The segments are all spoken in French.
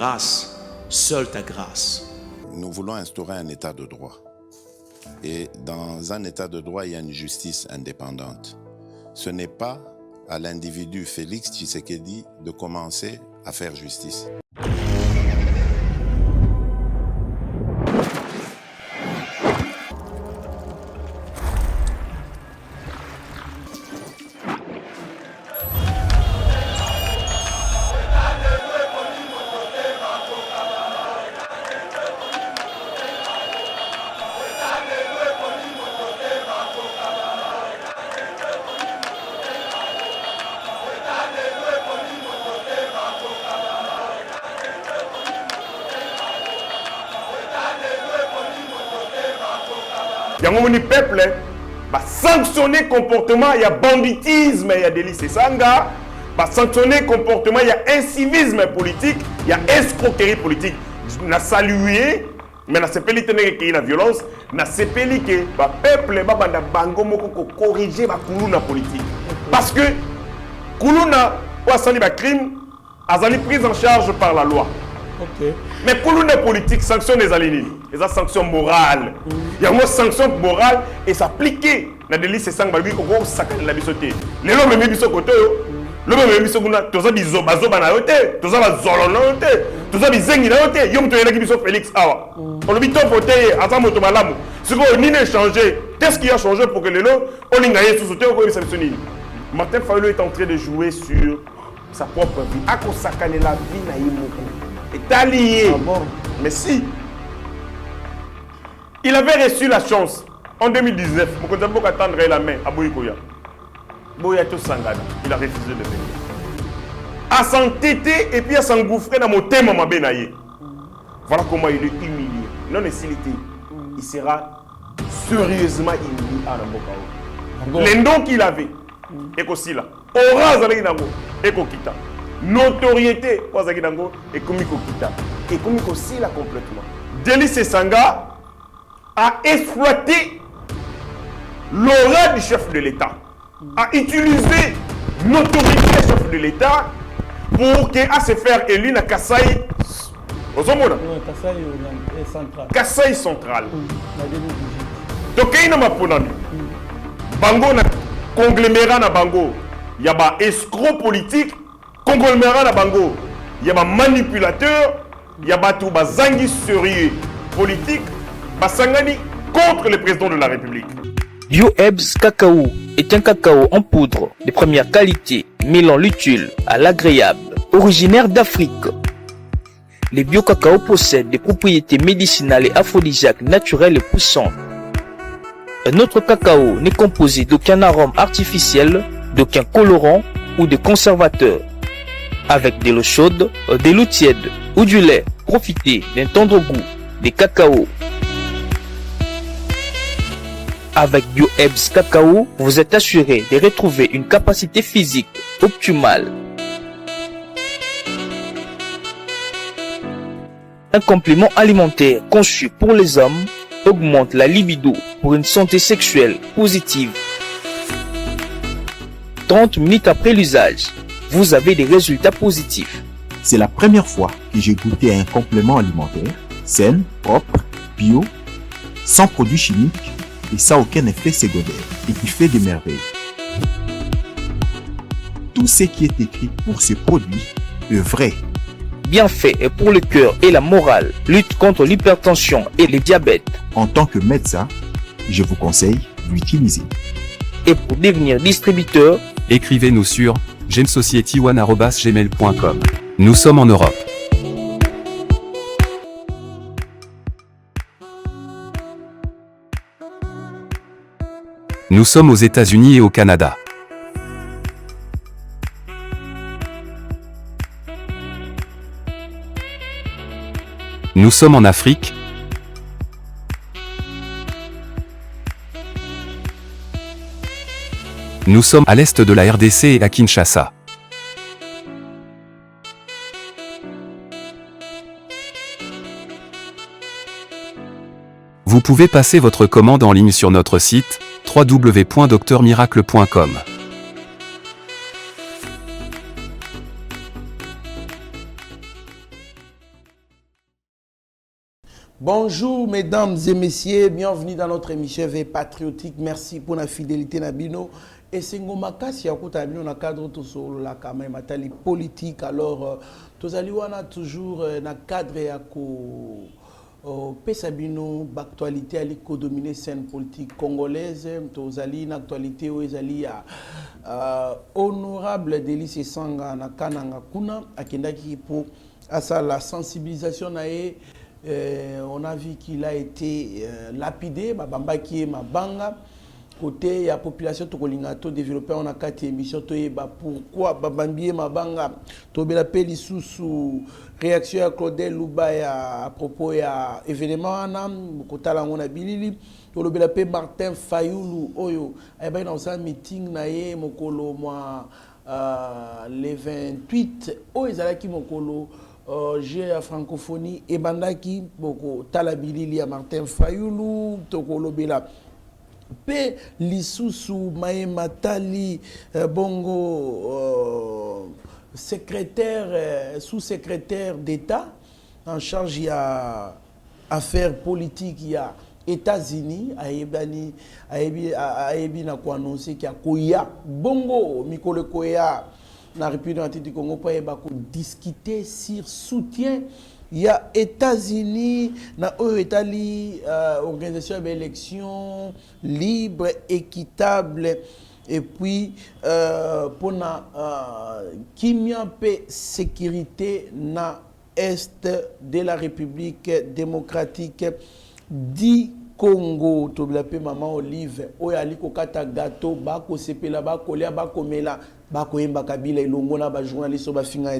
grâce, seule ta grâce. Nous voulons instaurer un état de droit. Et dans un état de droit, il y a une justice indépendante. Ce n'est pas à l'individu Félix Tshisekedi de commencer à faire justice. Yango moni peuple va sanctionner comportement, il y a banditisme, il y a délit sanga, va sanctionner comportement, il y a incivisme politique, il y a escroquerie politique. Na saluer, mais na sepeli tenir que la violence, na sepeli que ba peuple ba banda bango moko ko corriger ba kuluna politique. Parce que kuluna ou asali ba crime, azali prise en charge par la loi. Okay. Mais pour nous, les politiques, sanctions des alignés, les sanctions morales. Il y a une sanction morale et s'appliquer dans des listes sans balbi au gros sac de la bisoté. Les hommes même biso côté, le même biso kuna, tous ça biso bazo banaote, tous ça bazolonote, tous ça bizengi naote, yom to yelaki biso Félix awa. On le bito voter, attends moto malamu. Ce qu'on ni ne changer, qu'est-ce qui a changé pour que les lots, on l'ingaye sous sauter au coin de sanctionner. Martin Fayulu est en train de jouer sur sa propre vie. À quoi sakane la vie na yimoko. Est allié. Ah bon? Mais si il avait reçu la chance en 2019, il faut attendre la main à Bouykoya. Boyato Sangana, il a refusé de venir. À s'entêter et puis à s'engouffrer dans mon thème ma benaye. Voilà comment il est humilié. Non hostilité. Il sera sérieusement humilié à Nambokao. Les noms qu'il avait, et aussi là, aura Zalaginango, et Kokita. Notoriété, et Komiko Kita. Et Komiko Sila complètement. Délice Sanga a exploité l'aura du chef de l'État, a utilisé l'autorité du chef de l'État pour qu'à se faire élire à Kasaï. Kasaï central. Donc, il y a un Bango na conglomérat na Bango. Il y a un escroc politique. Conglomérat na Bango. Il y a un manipulateur. Il y a un zangi sérieux politique. Basangani contre le président de la République. BioEbs Cacao est un cacao en poudre de première qualité, mêlant l'utile à l'agréable, originaire d'Afrique. Les bio-cacao possèdent des propriétés médicinales et aphrodisiaques naturelles et puissantes. Notre cacao n'est composé d'aucun arôme artificiel, d'aucun colorant ou de conservateur. Avec de l'eau chaude, de l'eau tiède ou du lait, profitez d'un tendre goût des cacao. Avec BioEbs Cacao, vous êtes assuré de retrouver une capacité physique optimale. Un complément alimentaire conçu pour les hommes augmente la libido pour une santé sexuelle positive. 30 minutes après l'usage, vous avez des résultats positifs. C'est la première fois que j'ai goûté un complément alimentaire sain, propre, bio, sans produits chimiques et sans aucun effet secondaire et qui fait des merveilles. Tout ce qui est écrit pour ce produit est vrai. Bien fait et pour le cœur et la morale, lutte contre l'hypertension et le diabète. En tant que médecin, je vous conseille d'utiliser. Et pour devenir distributeur, écrivez-nous sur gemsociety1@gmail.com. Nous sommes en Europe. Nous sommes aux États-Unis et au Canada. Nous sommes en Afrique. Nous sommes à l'est de la RDC et à Kinshasa. Vous pouvez passer votre commande en ligne sur notre site www.docteurmiracle.com. Bonjour mesdames et messieurs, bienvenue dans notre émission V Patriotique. Merci pour la fidélité Nabino. Et c'est Ngomakasi à côté de dans cadre tout sur la caméra matali politique. Alors tous allez on toujours dans cadre à ko Pesabino d'actualité à l'économie scène politique congolaise. Tous allez une actualité où ils allient honorable Délice Sanga na kananga kuna akendaki pour à ça la sensibilisation nae. On a vu qu'il a été lapidé, Babamba qui est Mabanga. Côté la population to développé on a quatre émissions pourquoi Babambi Mabanga to bela peli sous réaction à Claudel Lubaya à propos ya événement ana kotala ngona bilili to bela pe Martin Fayoulou oyo ay ba dans un meeting na ye mokolo moi les 28 o ezalaki mokolo j'ai la francophonie et bandaki boko talabilili ya Martin Fayoulou tokolo bela pe lisusu Maema Tali bongo secrétaire sous-secrétaire d'État en charge ya affaires politiques ya États-Unis ayebi na ko annoncer qu'il y a koya bongo mikolo koya na République du Congo pour discuter sur soutien il y a États-Unis na Italie organisation d'élections libre équitable et puis pour na kimyape sécurité na est de la République démocratique du Congo to blape maman Olive oyali ko kata gâteau ba ko sepela ba kolia ba komela ba ko yemba kabila ilongo na ba journaliste ba finga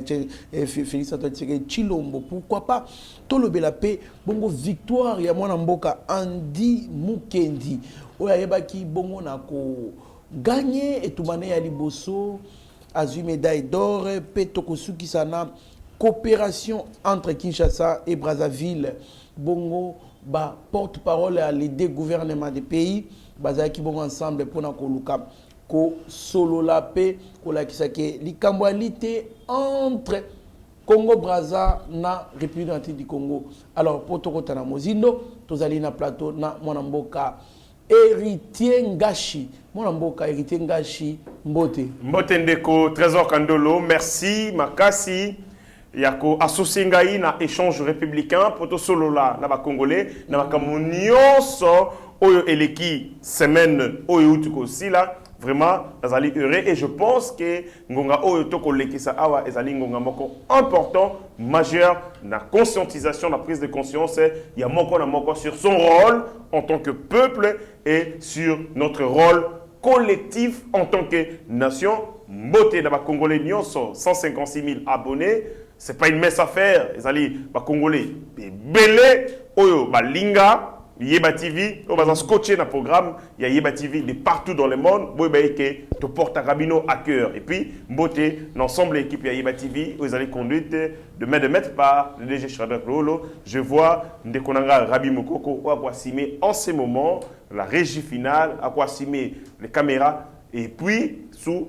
Félix Antoine Tshisekedi Chilombo pourquoi pas to lobela pe bongo victoire ya mwana mboka Andy Mukendi oyayeba ki bongo na ko gagner etumane ya liboso azui médaille d'or pe tokosuki sana coopération entre Kinshasa et Brazzaville bongo ba porte-parole à l'aider gouvernement des pays bazaki bon ensemble pour na koluka ko solo la paix ko la kisake likambwalité entre Congo Brazza na République du Congo. Alors pour tokota na mozindo tozali na plateau na mwanamboka Héritier Ngashi mwanamboka Héritier Ngashi mbote ndeko Trésor Kandolo, merci Makasi yako associé ngai na échange républicain poto solo la na ba congolais na makambo nyonso oyo eleki semaine oyo tuko sila vraiment azali heureux et je pense que ngonga oyo toko lekisa awa ezali ngonga moko important majeur na conscientisation na prise de conscience ya moko na moko sur son rôle en tant que peuple et sur notre rôle collectif en tant que nation. Mbote na ba congolais nyonso 156 000 abonnés. C'est pas une messe à faire. Les alliés, les Congolais, belé, oyo, balinga, Yeba TV, on va scotcher dans le programme, il y a Yeba TV de partout dans le monde, te porte à Rabino à cœur. Et puis, Mbote, l'ensemble de l'équipe Yeba TV, vous allez conduite de main de maître par le DG Shadrach Lolo. Je vois Ndekonanga Rabi Mokoko, Akwasime, en ce moment, la régie finale, Akwasime, les caméras, et puis, sous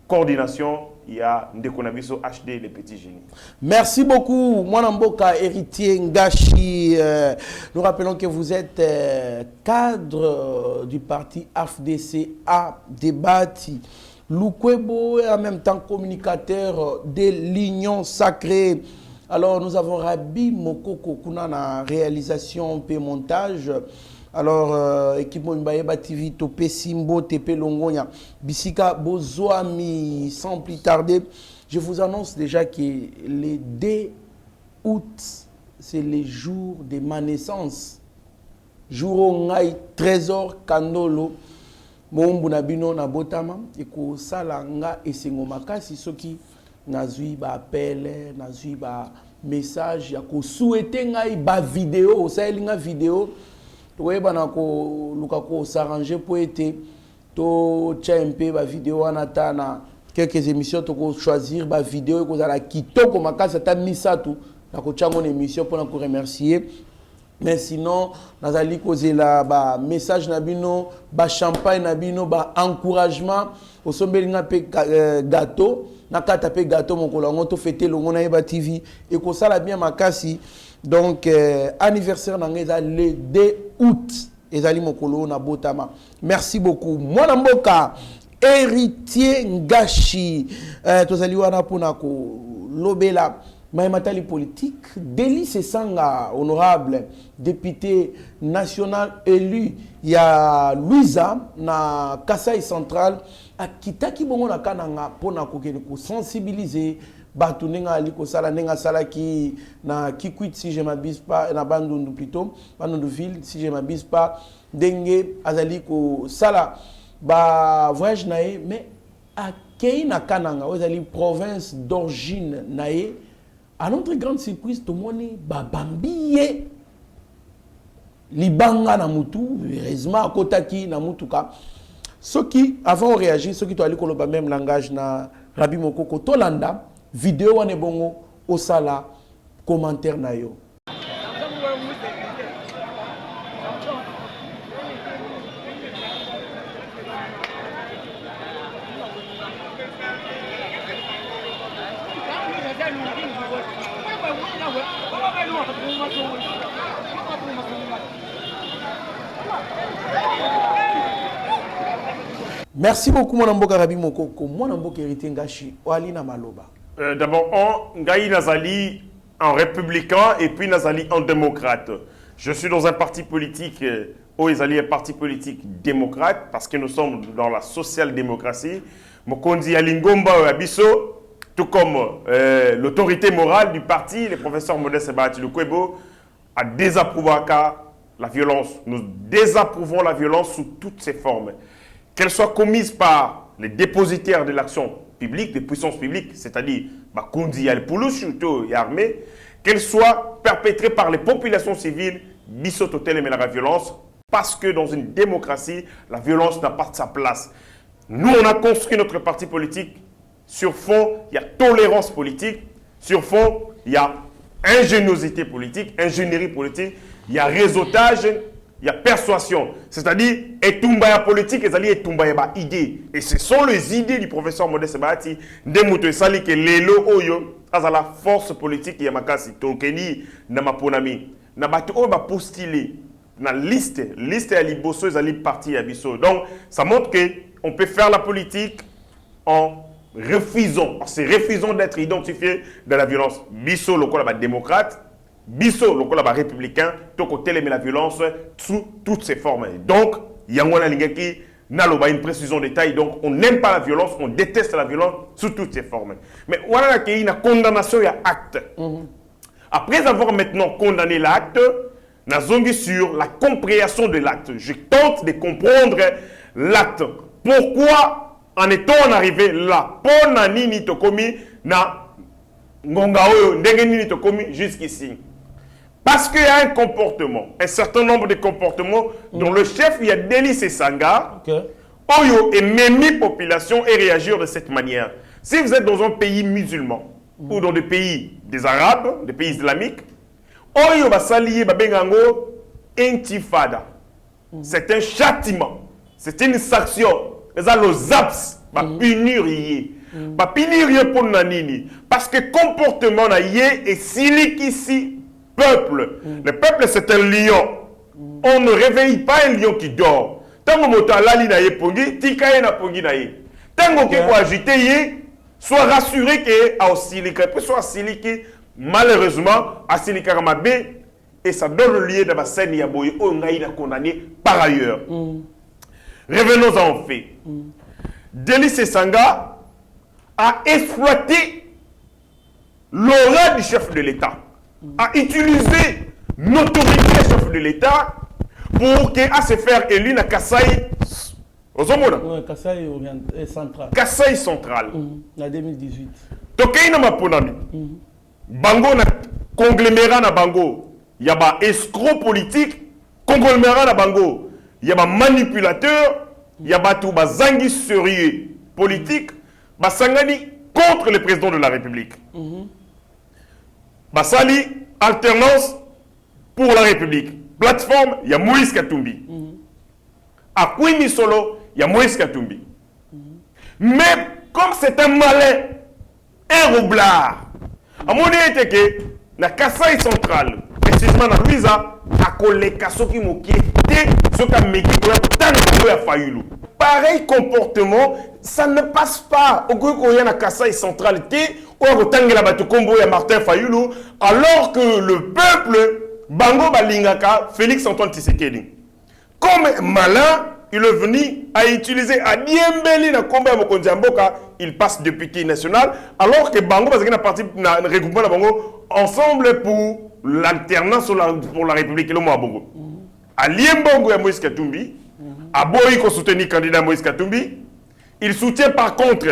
coordination, il y a Ndekonabiso HD, les petits génies. Merci beaucoup, Mwanamboka Héritier Ngashi. Nous rappelons que vous êtes cadre du parti AFDC à Debati. Lukwebo est en même temps communicateur de l'Union Sacrée. Alors nous avons Rabi Mokoko Kuna na réalisation et montage. Alors, équipe Mbaeba TV, Topé Simbo, TP Longonia, Bisika Bozoami, sans plus tarder, je vous annonce déjà que le 2 août, c'est le jour de ma naissance. Jour où ngai Trésor Kandolo, Moumbu Bino na Botama, et ko salanga et sengo makasi soki nazui ba appel, nazui ba message, ya ko souhaiter ngai ba vidéo, ça elinga vidéo. Oui, on s'arranger pour être to tchempe ba vidéo anatana quelques émissions to choisir ba vidéo ko za kitoko makasa ta misatu na ko chango émission pour nous remercier mais sinon nazali kozela ba message na bino ba champagne na bino ba encouragement au sombelinga pe gâteau na kata pe gâteau mon kolongo to fêter longo na Yeba TV et ko sala bien makasi Donc anniversaire nanga le 2 août ezali mokolo na botama. Merci beaucoup. Mwana mboka héritier Ngashi tozali wana pona ko lobela Maïmatali politique, Délice Sanga, honorable député national élu, il y a Louisa, na Kasaï Central, à Kitaki Bongo na Kananga, pour sensibiliser, Batu Nenga Aliko Sala, Nenga Sala qui na Kikwit, si je m'abuse pas, na Bandundu plutôt, Bandundu ville, si je m'abuse pas, Dengue, Azaliko Sala, ba voyage nae, mais à Keina Kananga, Ozali province d'origine nae, à notre grande surprise, tout le monde est babambiye. Libanga na mutu, heureusement, kotaki na mutuka. Ceux qui, avant de réagir, ceux qui ont allé koloba même langage na Rabi Mokoko, Tolanda, vidéo wane bongo, osala, commentaire na yo. Merci beaucoup, mon amboka Rabi Mokoko. Mon amboka héritier Ngashi. Walina Maloba. D'abord, Ngaï Nazali en républicain et puis Nazali en démocrate. Je suis dans un parti politique, Oezali est un parti politique démocrate, parce que nous sommes dans la social-démocratie. Mokondi Alingomba Abisso, tout comme l'autorité morale du parti, le professeur Modeste Bahati Lukwebo, a désapprouvé la violence. Nous désapprouvons la violence sous toutes ses formes. Qu'elle soit commise par les dépositaires de l'action publique, des puissances publiques, c'est-à-dire Bakundi, Al-Poulou, surtout et armée, qu'elle soit perpétrée par les populations civiles, Bissototel et la violence, parce que dans une démocratie, la violence n'a pas de sa place. Nous, on a construit notre parti politique. Sur fond, il y a tolérance politique. Sur fond, il y a ingéniosité politique, ingénierie politique. Il y a réseautage, il y a persuasion. C'est-à-dire, etumbaya politique, et etumbaya idée. Et ce sont les idées du professeur Modeste Bahati, Ndemuto Sali, que lelo oyo, à la force politique, Yamakasi, Tokeni, Namaponami. Nabatu oyo ba postulé. Na liste à Liboso, ils allaient partir à Bisso. Donc, ça montre qu'on peut faire la politique en se refusant d'être identifié dans la violence. Bisso, le col démocrate, Bisso, le col républicain, tout côté la violence sous toutes ses formes. Donc, il y a une précision de taille. Donc, on n'aime pas la violence, on déteste la violence sous toutes ses formes. Mais voilà qu'il y a une condamnation, il y a acte. Après avoir maintenant condamné l'acte, Nazongi sur la compréhension de l'acte. Je tente de comprendre l'acte. Pourquoi en est-on arrivé là? Pour nini tokomi na ngongao ndengeni tokomi jusqu'ici. Parce qu'il y a un comportement, un certain nombre de comportements dont le chef, il y a Délice Sanga, Oyo et Memi population et réagir de cette manière. Si vous êtes dans un pays musulman ou dans des pays des Arabes, des pays islamiques, Oyo basaliye babengango intifada. C'est un châtiment. C'est une sanction. Les zaps ba punir yé. Ba punir yé pour nanini. Parce que comportement na yé et silik ici peuple. Le peuple c'est un lion. On ne réveille pas un lion qui dort. Tango moto alali na yé pongi, tikaye na pongi na yé. Tango ke ko agiter yé, sois rassuré que a silik, soit silik. Malheureusement, Assini Karamabe, et ça donne le lien de la scène Yaboye, on a condamné par ailleurs. Revenons en fait. Délice Sanga a exploité l'aura du chef de l'État, a utilisé l'autorité du chef de l'État pour qu'à se faire élu à Kasaï. Kasaï central. Kasaï central. En 2018. Tokei na maponami. Bango na conglomérat na bango, il y a ba escroc politique, conglomérat na bango, il y a ba manipulateur, il y a ba tout ba zangi sérieux politique, ba sangani contre le président de la République. Ba sali alternance pour la République. Plateforme, il y a Moïse Katumbi. À Kwimi Solo, il y a Moïse Katumbi. Mais comme c'est un malin, un roublard, à mon avis, que la Kasaï centrale, précisément dans Louisa, à koleka soki mokie te soka meki ko tango ya fayulu. Pareil comportement, ça ne passe pas. Au Goyo na Kasaï centralité, au Tangela Batukombo ya Martin Fayulu, alors que le peuple Bango Balingaka, Félix Antoine Tshisekedi, comme malin, il est venu à utiliser à Diembeli na Komba Mokondiamboka, il passe député national, alors que Bango parce qu'il a parti na regroupement Bango ensemble pour l'alternance pour la République et le Bongo. À Liembongo et Moïse Katumbi, à Boïko soutenir le candidat Moïse Katumbi, il soutient par contre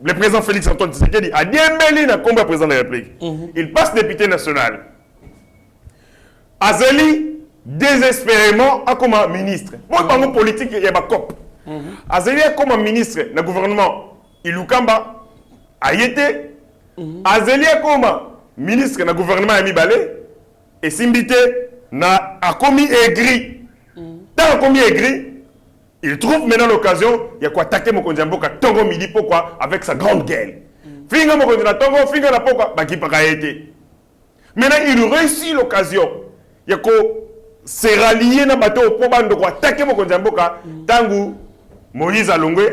le président Félix Antoine Tshisekedi à Diembeli na Komba président de la République. Il passe député national. Azali désespérément a comme ministre. Pour le politique, il y a un COP. Azali a comme ministre dans le gouvernement Ilukamba, Ayete. Azali a comme ministre dans le gouvernement Ami Balé. Et Simbité a commis aigri. Tant commis aigri, il trouve maintenant l'occasion, il y a quoi attaquer Mokondiamboka Tongo Midi, pourquoi? Avec sa grande gueule. Finga Mokondiamboka Tongo, Finga la pourquoi? Baki Pakaete. Maintenant, il réussit l'occasion. Il y a quoi se rallier na bateau pour bande quoi attaquer Mokondiamboka tangu Moïse Alongwe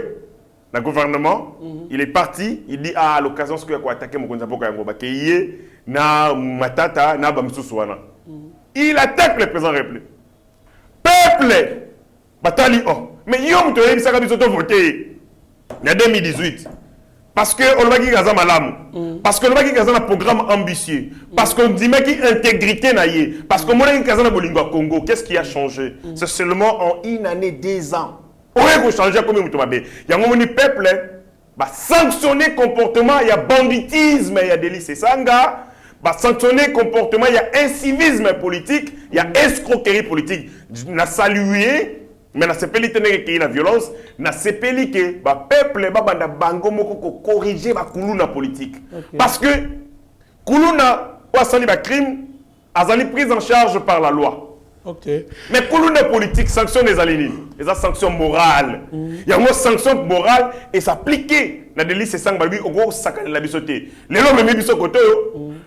le gouvernement il est parti il dit à l'occasion ce qu'il y a quoi attaquer Mokondiamboka yango bakeye na matata na bamsusu wana il attaque le président République peuple batali oh mais yom to yebisa ka biso to voter en 2018 parce que on va qui gaza malamu parce que on va qui gaza un programme ambitieux parce qu'on dit mais qui intégrité naïe parce que mon gaza na bolingo Congo qu'est-ce qui a changé c'est seulement en une année 2 ans on va changer comme mutumabe il y a un peuple bah sanctionner comportement il y a banditisme il y a délice sanga bah sanctionner comportement il y a incivisme politique il y a escroquerie politique n'a salué mais na sepeli teneke ki la violence na sepeli que ba peuple ba banda bango moko ko corriger ba kuluna politique parce que kuluna wa sali ba crime azali prise en charge par la loi. Mais kuluna politique sanction des alénis et ça sanction morale il y a une sanction morale et s'appliquer na délit c'est sang babi au gros sakana la bisoté les lots même biso koto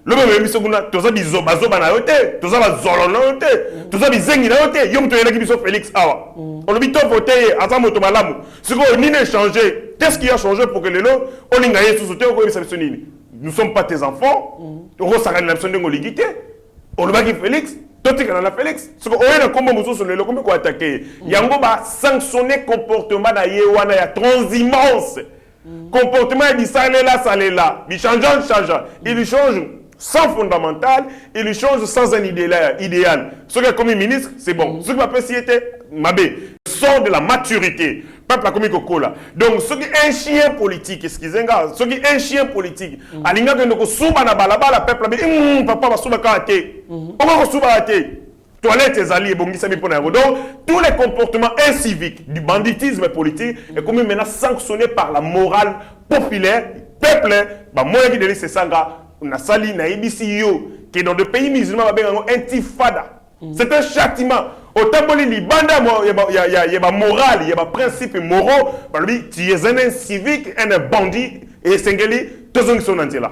le même biso kuna toza bizoba zoba na yote toza ba zolo na yote toza bizengi na yote yom to yelaki biso Félix awa on le bito voter ata moto malamu ce qu'on ni changer qu'est-ce qui a changé pour que les lots on linga yesu sote ko bisa biso nini nous sommes pas tes enfants on sakana la biso ndengo ligité on le baki Félix Toti kana na Félix ce qu'on a comme mosusu le comme ko attaquer yango ba sanctionner comportement na yewana ya transhumance comportement il ça là il change il change sans fondamental il change sans un idéal ce qui est comme ministre c'est bon ce qui va société mabé sont de la maturité peuple a commis kokola donc ce qui est un chien politique excusez-moi ce qui est un chien politique alinga que ndoko suba na balabala peuple be papa ba suba ka té on va suba té toilette ezali ebongisa mi pona donc tous les comportements inciviques du banditisme politique est comme maintenant sanctionné par la morale populaire peuple ba moya qui délit c'est sanga na sali na ibisi yo qui dans des pays musulmans ba benga intifada c'est un châtiment au taboli libanda il y a morale il y a principe moraux lui tu es un civique un bandit et sengeli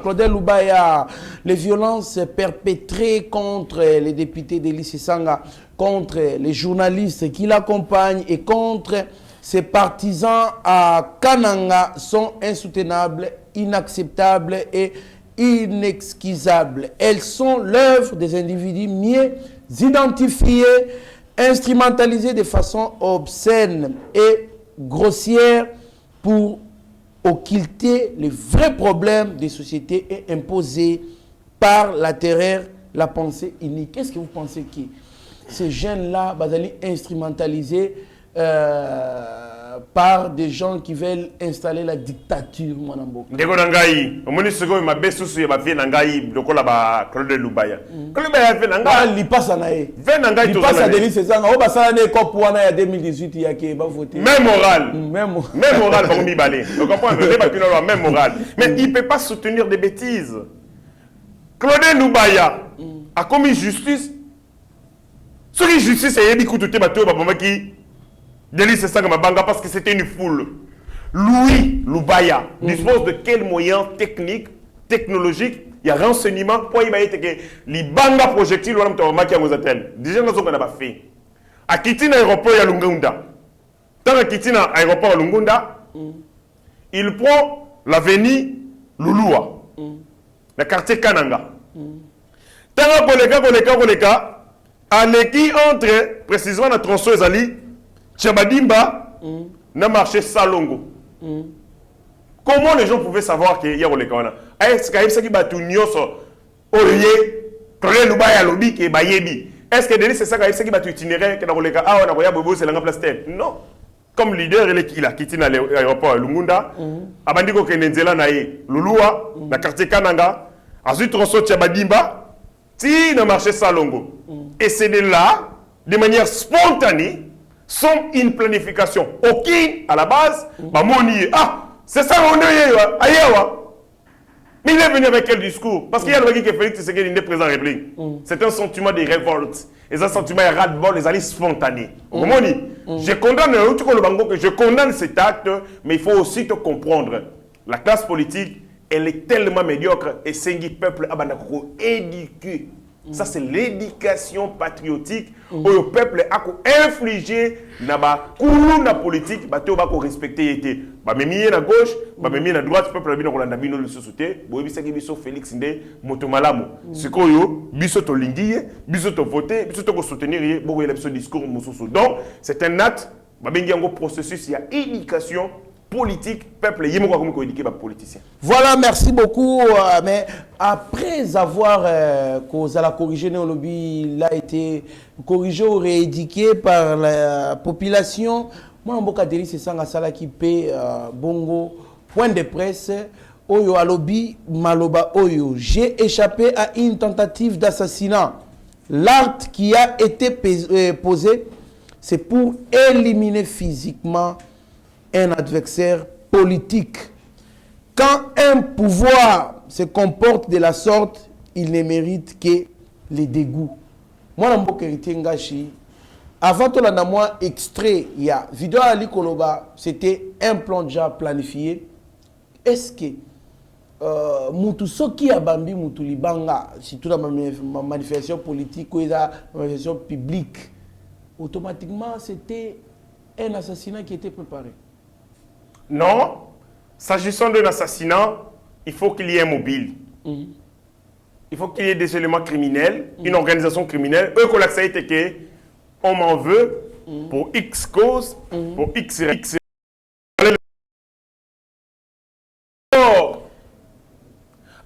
Claudel Loubaya, les violences perpétrées contre les députés d'Elie Sanga, contre les journalistes qui l'accompagnent et contre ses partisans à Kananga sont insoutenables, inacceptables et inexcusables. Elles sont l'œuvre des individus mieux identifiés, instrumentalisés de façon obscène et grossière pour occulter les vrais problèmes des sociétés et imposer par la terreur la pensée unique. Qu'est-ce que vous pensez que ces jeunes-là vont aller instrumentalisés par des gens qui veulent installer la dictature ndeko nangai omoni seko mabe susu ya bafie nangai lokola ba Claude Lubaya Claude Lubaya fe nangai li passa nae ve nangai to passa Denis Sezanga o basala ne cop wana ya 2018 ya ke ba voter même moral ba kombi balé donc comprendre le débat kino même moral mais il peut pas soutenir des bêtises Claude Lubaya a commis justice ce qui justice est yebi kututé bato ba bomaki Denis Sezanga mabanga parce que c'était une foule. Louis Lubaya dispose de quels moyens techniques, technologiques il y a renseignement pour y être que les banga projectiles ou même maki aux hôtels. Déjà nous on a pas fait. À Kitina aéroport ya Lungunda. Dans la Kitina aéroport Lungunda, il prend l'avenue Lulua, le quartier Kananga. Tant koleka aleki entre précisément na tronçon ezali Tchabadimba na marché Salongo. Comment les gens pouvaient savoir qu'il y a koleka wana? Est-ce qu'il y a qui batu nyoso oye près lubaya lobi ke bayebi? Est-ce que Denis c'est ça qu'il y a qui batu itinéraire que na koleka ah na koya bobo c'est la place terre? Non. Comme leader il a quitté l'aéroport Lungunda, abandi ko kenenzela na ye Lulua na quartier Kananga, ensuite tronçon Tchabadimba si le marché Salongo. Et c'est de là, de manière spontanée, sans une planification aucune à la base, ah, c'est ça on est ailleurs. Mais il est venu avec quel discours? Parce qu'il y a le qui est Félix Tshisekedi n'est présent en réplique. C'est un sentiment de révolte. Et un sentiment de ras-le-bol, les alliés spontanés. Je condamne cet acte, mais il faut aussi te comprendre. La classe politique, elle est tellement médiocre et c'est un peuple éduqué. Ça, c'est l'éducation patriotique où le peuple a infligé la politique, il respecter. Même à gauche, même à droite, le peuple a dit que le société, Félix Ndé, Motomalamu. C'est quoi, biso to lingi, biso to voter, biso to soutenir, il a ce discours. Donc, c'est un acte, il y a un processus, il y a éducation politique, peuple, il y a un politicien. Voilà, merci beaucoup. Mais après avoir corrigé Néolobi, il a été corrigé ou rééduqué par la population. Moi, je c'est ça qui paie Bongo, point de presse. Oyo alobi maloba oyo. J'ai échappé à une tentative d'assassinat. L'acte qui a été posé, c'est pour éliminer physiquement un adversaire politique. Quand un pouvoir se comporte de la sorte, il ne mérite que les dégoûts. Moi, avant tout, moi extrait, il y a vidéo Ali Koloba, c'était un plan déjà planifié. Est-ce que Moutou Soki Abambi Moutou Libanga, surtout dans ma manifestation politique ou la manifestation publique, automatiquement c'était un assassinat qui était préparé? Non. S'agissant d'un assassinat, il faut qu'il y ait un mobile. Il faut qu'il y ait des éléments criminels, une organisation criminelle. Eux, on m'en veut pour X cause, pour X.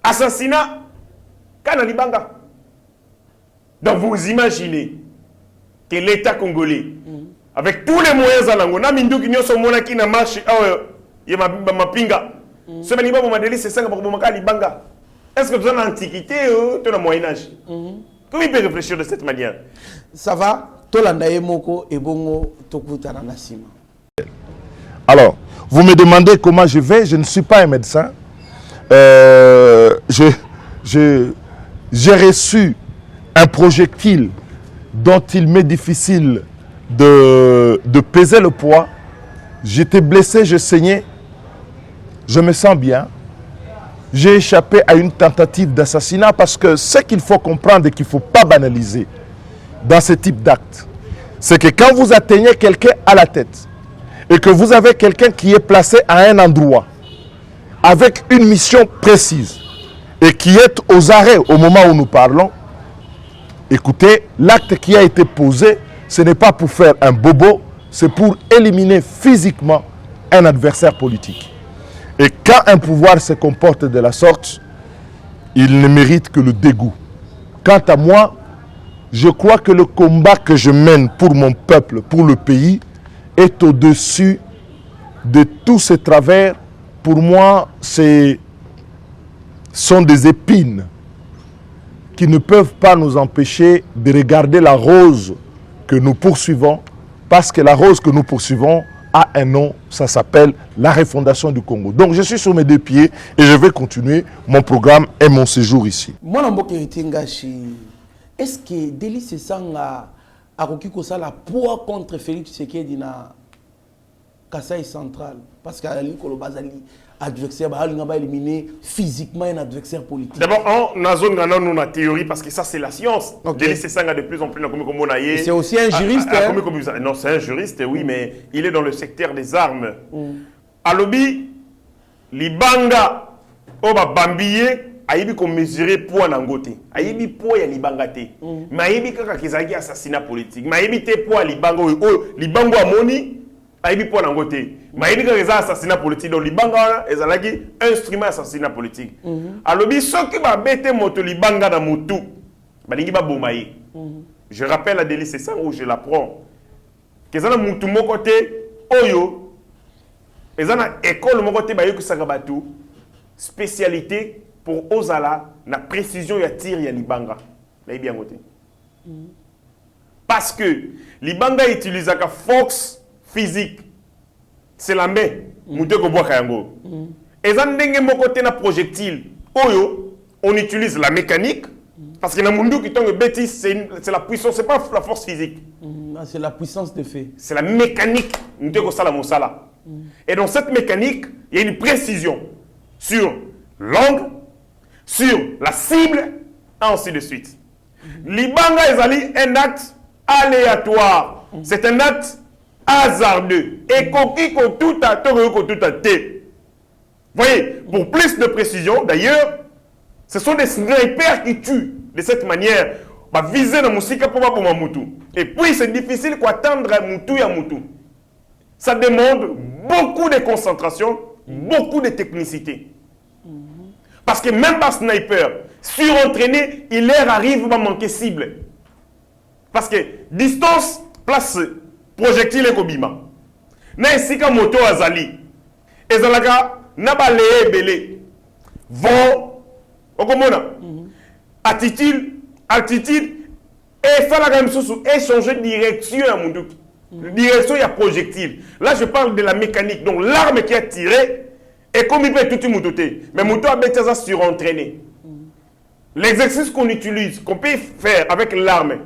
Assassinat, Kanalibanga. Donc vous imaginez que l'État congolais, avec tous les moyens à l'ango, qui n'a marché, ma pinga. Ce n'est pas mon délit, c'est ça que Libanga. Est-ce que tu as l'Antiquité ou tu as le Moyen-Âge? Comment il peut réfléchir de cette manière? Ça va? Tolandaye Moko et Bongo Tokutana Nassima. Alors, vous me demandez comment je vais, je ne suis pas un médecin. J'ai reçu un projectile dont il m'est difficile de peser le poids. J'étais blessé, je saignais. Je me sens bien. J'ai échappé à une tentative d'assassinat parce que ce qu'il faut comprendre et qu'il ne faut pas banaliser dans ce type d'acte, c'est que quand vous atteignez quelqu'un à la tête et que vous avez quelqu'un qui est placé à un endroit avec une mission précise et qui est aux arrêts au moment où nous parlons, écoutez, l'acte qui a été posé, ce n'est pas pour faire un bobo, c'est pour éliminer physiquement un adversaire politique. Et quand un pouvoir se comporte de la sorte, il ne mérite que le dégoût. Quant à moi, je crois que le combat que je mène pour mon peuple, pour le pays, est au-dessus de tous ces travers. Pour moi, ce sont des épines qui ne peuvent pas nous empêcher de regarder la rose que nous poursuivons, parce que la rose que nous poursuivons a un nom, ça s'appelle la refondation du Congo. Donc je suis sur mes deux pieds et je vais continuer mon programme et mon séjour ici. Est-ce que Délice Sanga a la poids contre Félix Tshisekedi na Kassai Central. Parce qu'Ali Kolobazali, adversaire, il va éliminer physiquement un adversaire politique. D'abord, on a zone dans la théorie, parce que ça, c'est la science. Okay. C'est de plus en plus dans c'est aussi un juriste. Non, c'est un juriste, oui, mais il est dans le secteur des armes. À l'obi, Libanga, Oba Bambiye, aïbi qu'on mesurer poids n'angoté. Aïbi poids ya Libanga te. Mais aïbi kaka kizaki assassinat politique. Mais aïbi te poids Libanga, Libanga amoni, aïbi poids n'angoté. Mais aïbi kaka assassinat politique. Donc Libanga, ezalaki instrument assassinat politique. Alobi, ceux qui va bêter moto Libanga na motu, balingi ba bomaye. Je rappelle la délice, c'est ça où je l'apprends. Kezana motu mokote, oyo, ezana école mokote ba yoku sakabatu, spécialité pour Ozala, la précision ya tir ya Libanga. Là, bien côté. Parce que Libanga utilise la force physique. C'est la main. Mouté ko bois kayango. Et ça n'engage pas côté na projectile. Oyo, on utilise la mécanique. Parce que dans le monde qui tombe bêtise, c'est la puissance, c'est pas la force physique. C'est la puissance de fait. C'est la mécanique. Mouté ko sala mosala. Et dans cette mécanique, il y a une précision sur l'angle, sur la cible, ainsi de suite. Libanga ezali un acte aléatoire. C'est un acte hasardeux. Et kokiko tout à te. Voyez, pour plus de précision, d'ailleurs, ce sont des snipers qui tuent de cette manière. Va viser dans Moussika pour ma Moutou. Et puis, c'est difficile d'attendre Moutou ya Moutou. Ça demande beaucoup de concentration, beaucoup de technicité. Parce que même par sniper, surentraîné, il leur arrive à manquer cible. Parce que distance, place, projectile et kobima. Na esika moto azali. Ezalaka, naba leye belé. Vent, okomona. Altitude, et ça la même chose, et changer de direction à mon doute. Direction, il y a projectile. Là, je parle de la mécanique. Donc, l'arme qui a tiré, et comme il peut tout moutoter, mais mouton a bien surentraîné. L'exercice qu'on utilise, qu'on peut faire avec l'arme,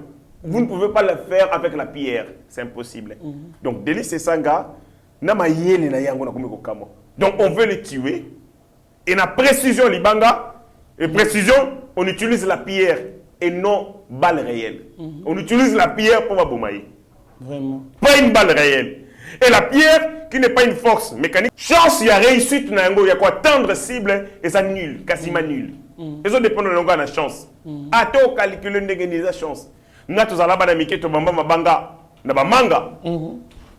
vous ne pouvez pas le faire avec la pierre. C'est impossible. Donc, Délice Sanga, donc on veut le tuer. Et la précision, Libanga, et précision, on utilise la pierre et non balle réelle. On utilise la pierre pour Baboumaï. Vraiment. Pas une balle réelle. Et la pierre, qui n'est pas une force mécanique, chance, il y a réussite, il y a quoi tendre cible, et ça nul, quasiment nul. Et ça dépend de la chance. À toi, calculer une chance. Nous avons manga.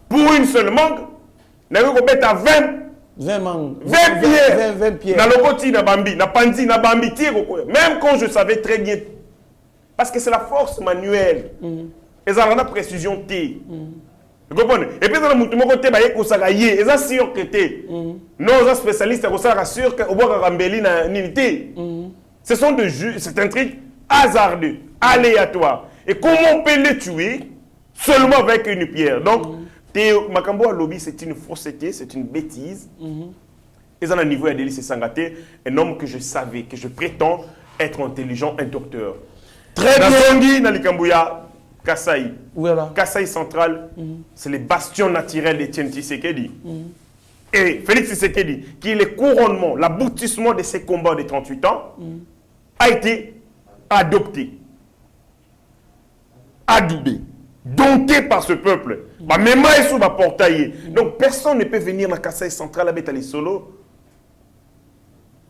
Pour une seule mangue, nous avons 20 mangues. 20 pieds. Dans le côté, na bambi, na pandi, na bambi, même quand je savais très bien. Parce que c'est la force manuelle. Et ça a la précision T. Vous comprenez? Et puis, dans le côté, il y a sûr que T. Nos spécialistes sont sûrs que ce sont des jeux, c'est un truc hasardeux, aléatoire. Et comment on peut les tuer seulement avec une pierre? Donc, Makambo à lobby, c'est une fausseté, c'est une bêtise. Et ça, à niveau de Délice Sangaté, un homme que je savais, que je prétends être intelligent, un docteur. Très bien. Nalikambouya, Kassai. Voilà. Kassai Central, c'est le bastion naturel d'Etienne Tshisekedi. Et Félix Tshisekedi, qui est le couronnement, l'aboutissement de ces combats de 38 ans, a été adopté, adoubé, dompté par ce peuple. Même sous ma portail. Donc personne ne peut venir dans Kassai Central avec les solo.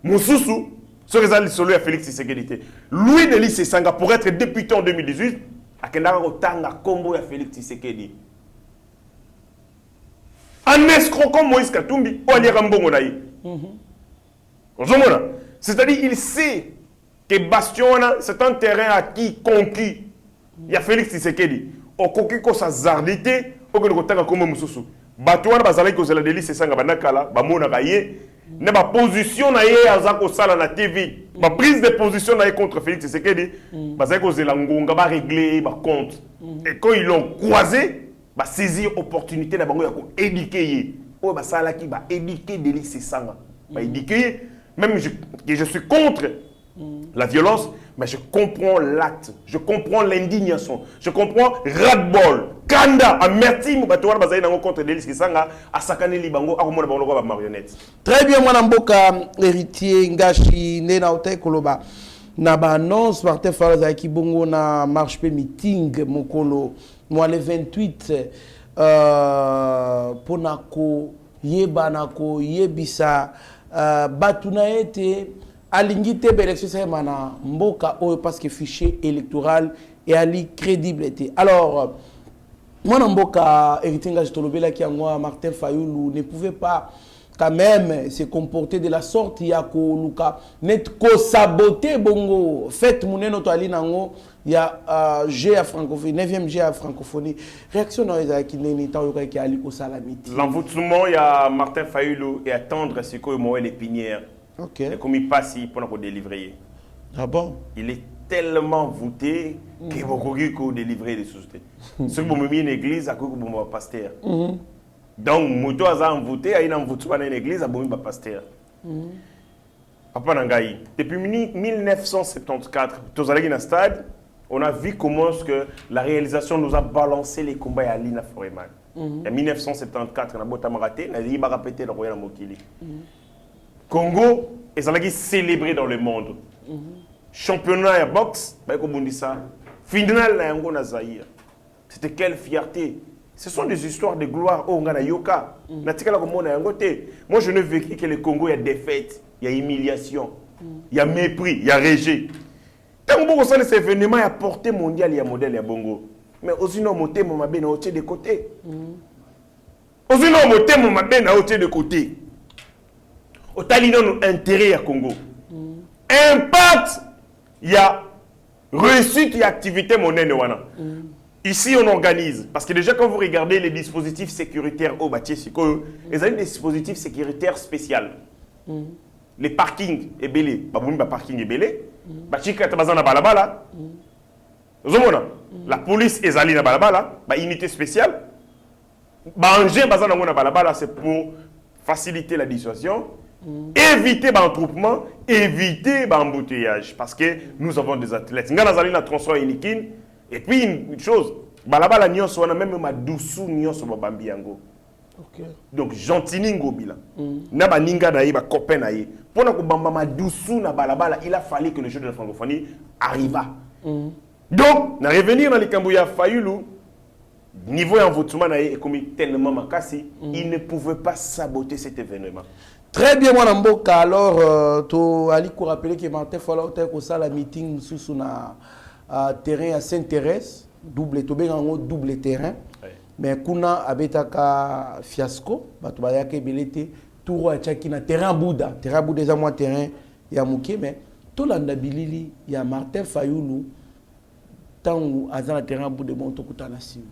Moussoussou, ce réseau solo à Félix Tshisekedi. Louis Délice Sanga, pour être député en 2018, a Kendara Otanga Kombo à Félix Tshisekedi. En escroquant Moïse Katumbi, ou Alié Rambongo Naï. C'est-à-dire, il sait que Bastion, c'est un terrain acquis, conquis. Il y a Félix Tshisekedi. Au coquille ko sa zardité, au que nous avons comme Moussoussou. Batouana bazalaki ko zela Délice Sanga banakala, bamona kaye, ne ba position na ye azako sala na TV. Ba prise de position na ye contre Félix Tshisekedi, bazalaki ko zela ngonga ba régler ba compte. Et quand ils l'ont croisé, ba saisir opportunité na bango ya ko éduquer. Oh ba sala ki ba éduquer Délice Sanga. Ba éduquer, même que je suis contre la violence, mais je comprends l'acte, je comprends l'indignation, je comprends ras-le-bol, kanda, amertime, batowana bazali nango contre Delis Kisanga, asakane libango, akomona bango ba marionnette. Très bien, mwana mboka héritier ngashi nena ote koloba. Na ba annonce Martin Fayulu azaki bongo na marche pe meeting mokolo moi le 28 ponako yebana ko yebisa batuna ete alingi te élection ça mana mboka o parce que fichier électoral et ali crédibilité. Alors mwana mboka héritier ngashi tolobela ki ngwa Martin Fayulu ne pouvait pas quand même se comporter de la sorte ya ko luka net ko saboter bongo fête muneno to ali nango ya G à francophonie 9e G à francophonie réaction dans les qui neni ta yo ki ali ko salamiti L'envoûtement il y a Martin Fayulu et attendre ce que Moël Épinière. OK Et comme il passe pour nous délivrer. Ah bon Il est tellement voûté qu'il va délivrer les sociétés. Ceux qui vont mis une église à cause de pasteur. Donc, moto a envoûté, il a envoûté dans une église à bon pasteur. Papa Nangaï. Depuis 1974, tous allés dans le stade, on a vu comment que la réalisation nous a balancé les combats à Lina Foreman. En 1974, on a beau raté, on a dit répéter le Royal Mokili. Congo, ils ont célébré dans le monde. Championnat de boxe, finale na Zaïre. C'était quelle fierté. Ce sont des histoires de gloire au Ngana Yoka. Moi, je ne veux que le Congo, il y a défaite, il y a humiliation, il y a mépris, il y a rejet. Tant que ces événements, il y a portée mondiale, il y a modèle, il y a bongo. Mais aussi, non, mon thème, m'a bien de côté. Aussi, non, mon thème, m'a bien de côté. Au Talino, nous intérêt à Congo. Impact, il y a réussite et activité monnaie. Ici, on organise. Parce que déjà, quand vous regardez les dispositifs sécuritaires au bâtiment, ils ont des dispositifs sécuritaires spéciaux. Les parkings et belé. Parking et belé. La police est allée dans balabala. Unité spéciale. C'est pour faciliter la dissuasion. Éviter l'entroupement, éviter l'embouteillage. Parce que nous avons des athlètes. Nous avons un transport unique. Et puis une chose, balabala nyonso wana même ma doucou nyonso babambi yango. OK. Donc gentini ngobila. Na ba ninga na ye ba copain na ye. Pona ko bamba ma doucou na balabala, il a fallu que le jeu de la francophonie arriva. Donc, na revenir dans les Kambouya Fayulu, niveau envoûtement na ye est comme tellement makasi, il ne pouvait pas saboter cet événement. Très bien, mon amboka. Alors, tu as rappelé que Martin Fayulu a fait un meeting sous na terrain à Sainte-Thérèse, double terrain. Mais kuna abetaka fiasco, batu bayake belete tour a tchaki na terrain Bouddha. Terrain Bouddha za moi terrain ya muke mais to landa bilili ya Martin Fayulu tangu azana terrain Bouddha monto kutana simu.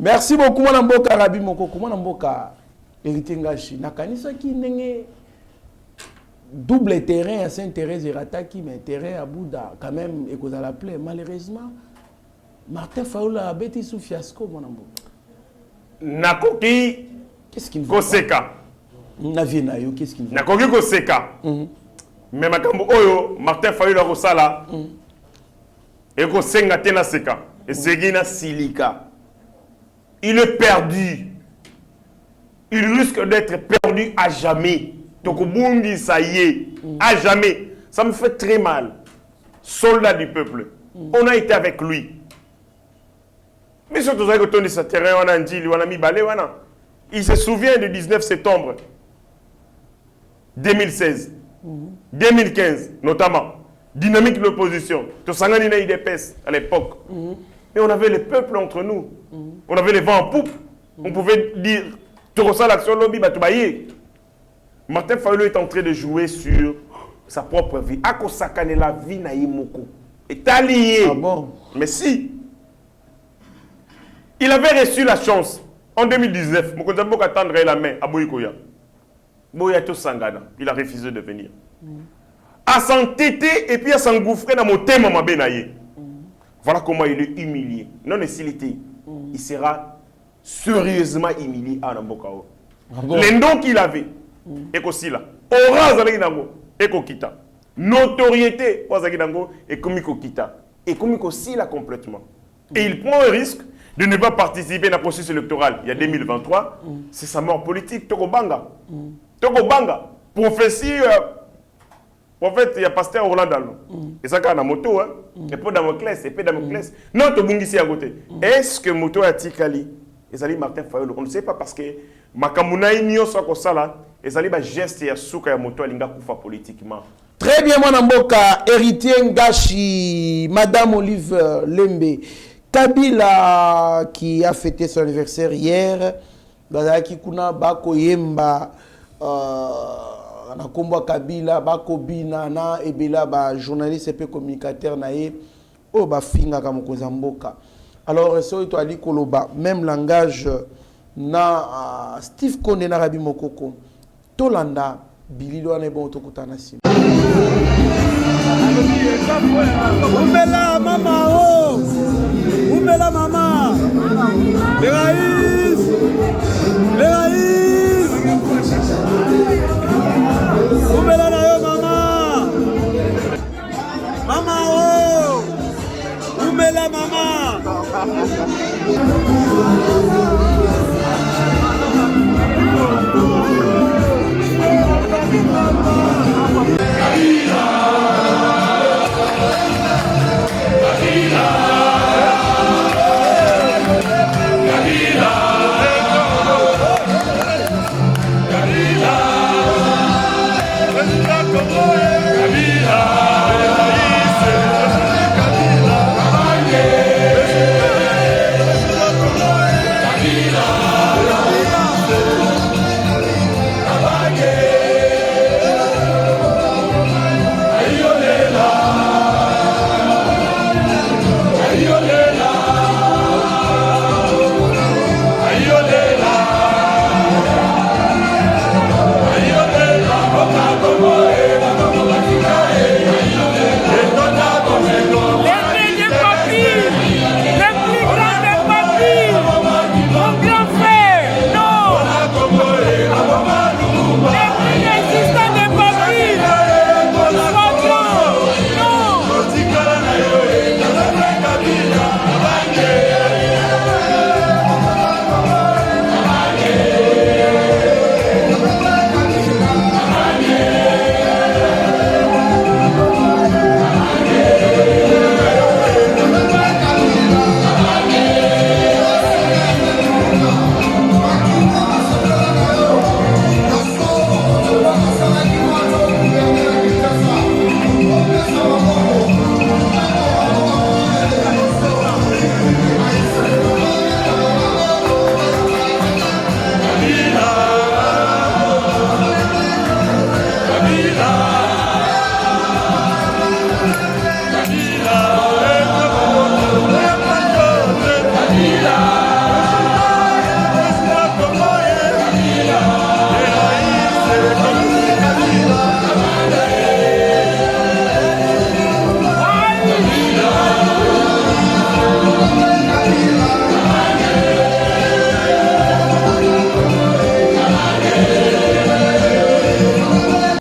Merci beaucoup mon amboka Rabi Mokoko mon amboka héritier ngashi nakanisa ki ndenge double terrain à Sainte-Thérèse et rataki mais terrain à Bouddha quand même et cause à la plaie malheureusement Martin Fayulu a bêté sous fiasco mon amboka nakoki qu'est-ce qu'il Koseka Navina yo qu'est-ce qu'il nakoki Koseka mais makambo oyo Martin Fayulu a kosala et kosenga tena seka et segina silika. Il est perdu. Il risque d'être perdu à jamais. Tokobundi, ça y est. À jamais. Ça me fait très mal. Soldat du peuple. On a été avec lui. Mais surtout, ce terrain, on a dit, on a mis balai, il se souvient du 19 septembre 2016, 2015, notamment. Dynamique de l'opposition. Tosangani na IDPS à l'époque. Mais on avait le peuple entre nous. On avait les vents en poupe. On pouvait dire, tu ressens l'action lobby, bah tu bailles. Martin Fayulu est en train de jouer sur sa propre vie. Akosakane la vie na yimoko. Est allié. Ah bon? Mais si. Il avait reçu la chance en 2019. Mokonzi Mboka tendrait la main à Boyikoya. Boyato Sangana, il a refusé de venir. À s'entêter et puis à s'engouffrer dans mon thème Mabenaye. Voilà comment il est humilié. Non, s'il était, il sera sérieusement humilié à Nambokao. Les noms qu'il avait, et aussi là, aura Zalaginango, et Kokita. Notoriété, et Komiko Kita. Et Komiko aussi là complètement. Et il prend un risque de ne pas participer à la processus électoral. Il y a 2023, c'est sa mort politique. Tokobanga. Tokobanga. Prophétie. Prophète, il y a pasteur Orlando. Et ça, quand on a moto, hein. Et pour Damoclès, et puis Damoclès. Non, tu as ici à côté. Est-ce que moto a Tikali? Et ça dit Martin Fayolo. On ne sait pas parce que Makamuna Inyo soit comme ça là. Et ça dit geste et souka ya moto alinga kufa politiquement. Très bien, mon amboka, héritier Ngashi, Madame Olive Lembe. Kabila qui a fêté son anniversaire hier, Bazaki Kuna Bako Yemba, Nakomba Kabila, Bako Bina, na Ebela, ba journaliste et communicateur nae, oh ba finga Kamokozamboka. Alors, ça est Ali Koloba, même langage na Steve Konde na Rabi Mokoko, Tolanda, Bililo ane bon tokutanasi. Umela mama oh, umela mama, Beraïs, Beraïs, umela na yo mama, mama oh, umela mama.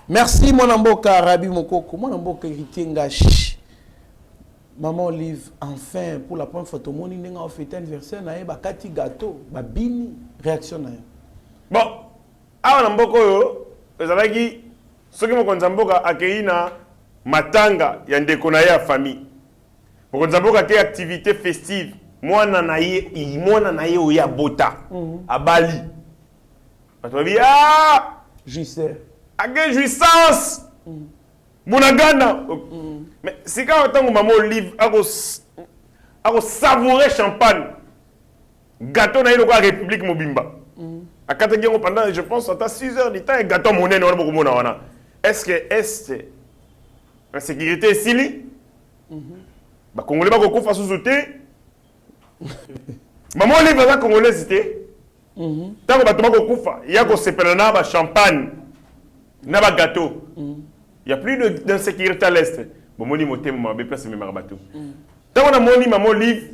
Merci mon amboka Rabi Mokoko, mon amboka héritier Ngashi. Maman Olive, enfin pour la première fois tout le monde a fait anniversaire na ba kati gâteau, ba bini réaction na. Bon, awa mboko yo, ezalaki soki mokonzi mboka akeina matanga ya ndeko na ya famille. Mokonzi mboka ke activité festive, mwana na ye oya bota à Bali. Batobi Jusser. Ake jouissance. Munagana. Mais c'est quand on maman Olive a savourer champagne. Gâteau na la République Mobimba. À 4 heures pendant, je pense, à 6 heures du temps, gâteau monnaie, on a beaucoup de. Est-ce que la sécurité est si? Bah, Congolais, bah, qu'on fasse sous-sauter. Maman Olive aza congolaise te. Tant que bato kufa, il y a ko sepela na ba champagne, na ba gâteau. Il y a plus d'insécurité à l'est. Bon moni motema mabe place me marabato. Tant on a moni Maman Olive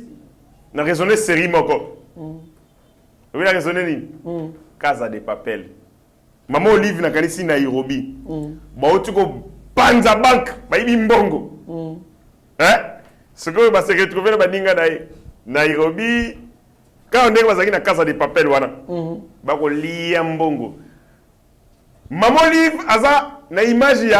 na raisonner série moko. Oui, la raisonner ni. Casa de papel. Maman Olive na kanisi Nairobi. Ba otuko panza bank, ba ibi mbongo. Hein? Ce que va se retrouver na baninga na Nairobi. Quand on est dans la casa de papel, on va lire mbongo. Maman Olive a une image de